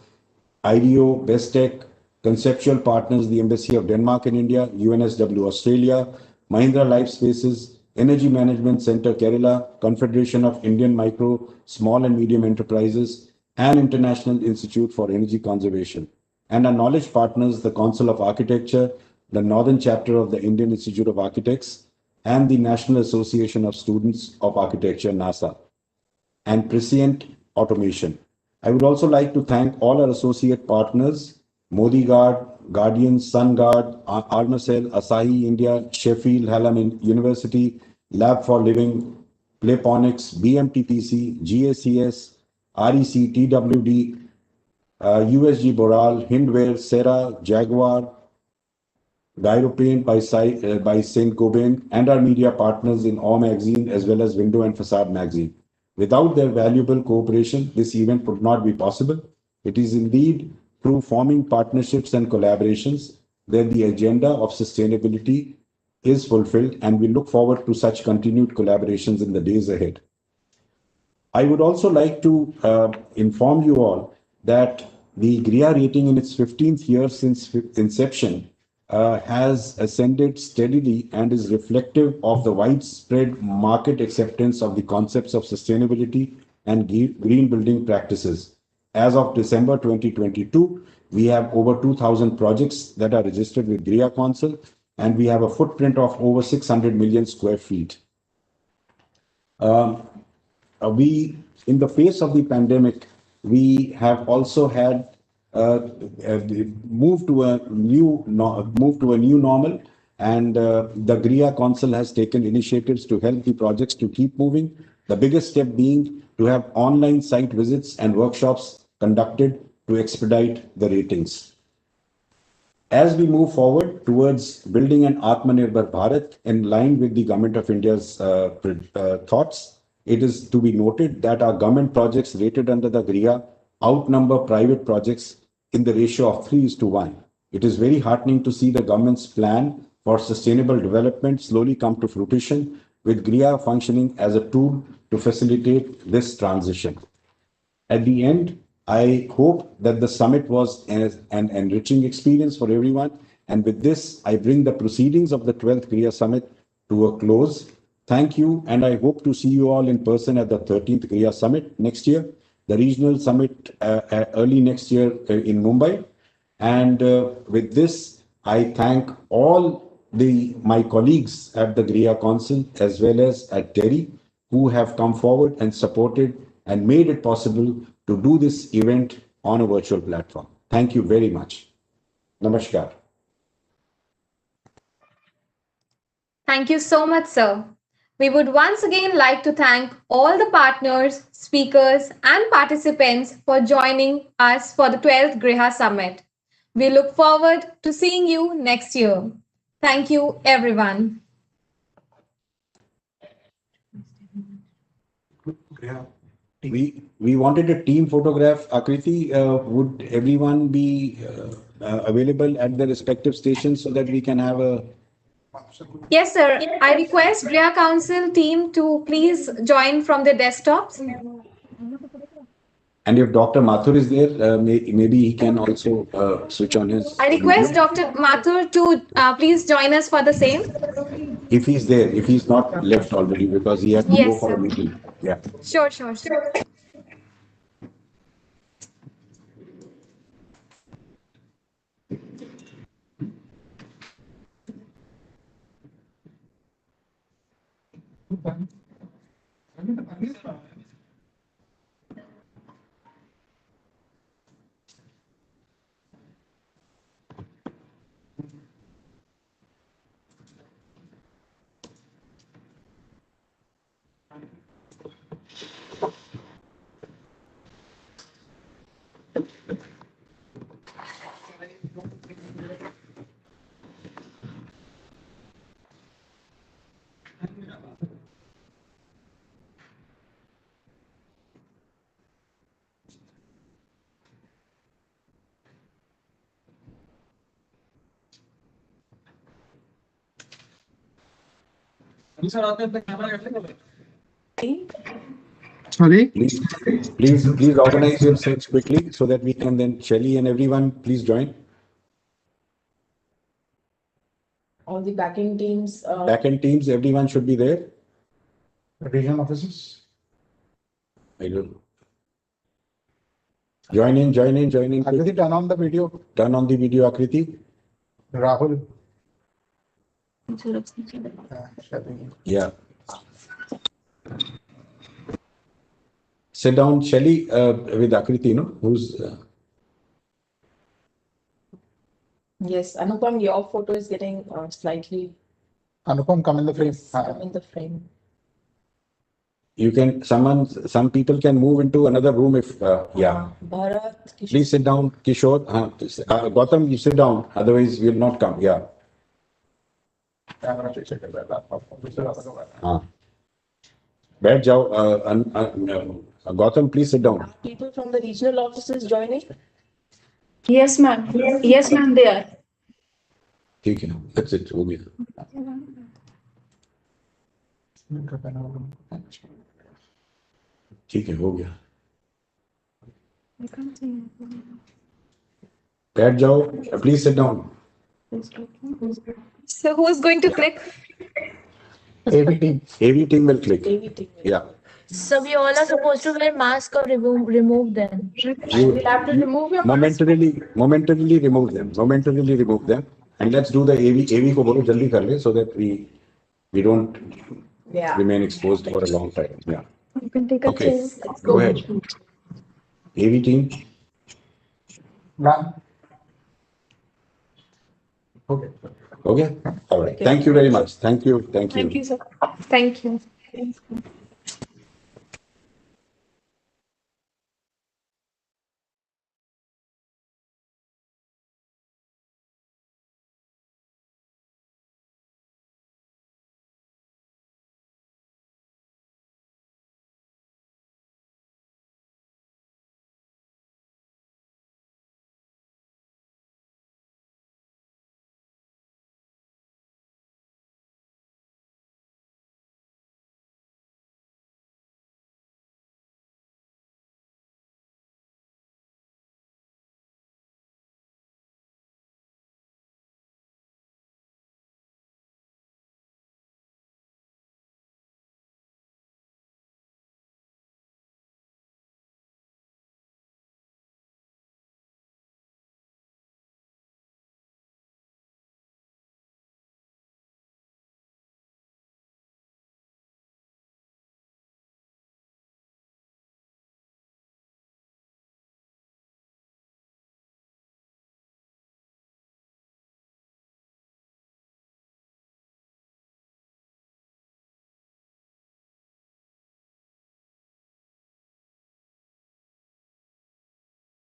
IDO, Bestech, conceptual partners, the Embassy of Denmark in India, UNSW Australia, Mahindra Life Spaces, Energy Management Center Kerala, Confederation of Indian Micro, Small and Medium Enterprises, and International Institute for Energy Conservation. And our knowledge partners, the Council of Architecture, the Northern Chapter of the Indian Institute of Architects, and the National Association of Students of Architecture, NASA, and Prescient Automation. I would also like to thank all our associate partners, Modi Guard, Guardian, Sun Guard, Armacell, Asahi India, Sheffield Hallam University, Lab for Living, Playponics, BMTPC, GACS, REC, TWD, USG Boral, Hindware, Serra, Jaguar, Gyropaint by Saint Gobain, and our media partners in Awe Magazine as well as Window and Facade Magazine. Without their valuable cooperation, this event would not be possible. It is indeed through forming partnerships and collaborations that the agenda of sustainability is fulfilled, and we look forward to such continued collaborations in the days ahead. I would also like to inform you all that the GRIHA rating in its 15th year since inception has ascended steadily and is reflective of the widespread market acceptance of the concepts of sustainability and green building practices. As of December 2022, we have over 2,000 projects that are registered with GRIHA Council, and we have a footprint of over 600 million square feet. In the face of the pandemic, we have also had move to a new normal, and the GRIHA Council has taken initiatives to help the projects to keep moving. The biggest step being to have online site visits and workshops conducted to expedite the ratings. As we move forward towards building an Atmanirbhar Bharat in line with the Government of India's thoughts, it is to be noted that our government projects rated under the GRIHA outnumber private projects in the ratio of 3:1. It is very heartening to see the government's plan for sustainable development slowly come to fruition, with GRIHA functioning as a tool to facilitate this transition. At the end, I hope that the summit was an enriching experience for everyone. And with this, I bring the proceedings of the 12th GRIHA Summit to a close. Thank you, and I hope to see you all in person at the 13th GRIHA Summit next year, the regional summit early next year in Mumbai. And with this, I thank all my colleagues at the GRIHA Council as well as at TERI who have come forward and supported and made it possible to do this event on a virtual platform. Thank you very much. Namaskar. Thank you so much, sir. We would once again like to thank all the partners, speakers, and participants for joining us for the 12th GRIHA Summit. We look forward to seeing you next year. Thank you, everyone. We wanted a team photograph. Akriti, would everyone be available at their respective stations so that we can have a... Yes, sir. I request GRIHA Council team to please join from their desktops. And if Dr. Mathur is there, maybe he can also switch on his... I request Dr. Mathur to please join us for the same. If he's there, if he's not left already, because he had to go for a meeting. Yeah. Sure, sure, sure. Sorry? Please organize yourselves quickly so that we can then, Shelly and everyone, please join. All the backend teams. Backend teams, everyone should be there. Regional offices. I don't know. Join in. Akriti, turn on the video. Turn on the video, Akriti. Rahul. Yeah. Sit down, Shelly, with Akriti, no? Who's... Yes, Anupam, your photo is getting slightly... Anupam, come in the frame. Come in the frame. You can, some people can move into another room if, yeah. Bharat, Please sit down, Kishore. Gautam, you sit down, otherwise we will not come, yeah. बैठ जाओ. Gautam, please sit down. People from the regional offices joining? Yes, ma'am. Yes, ma'am, they are. ठीक है, that's it, हो गया. ठीक है, हो गया. बैठ जाओ, please sit down. So who is going to click? AV team will click. Yeah. So we all are supposed to wear masks or remove them. We'll have to remove your momentarily remove them. And let's do the AV को बोलो जल्दी कर ले so that we don't remain exposed for a long time. Yeah. You can take a Okay. Go ahead. AV team. Okay. Okay. All right. Thank you very much. Thank you. Thank you, sir. Thank you.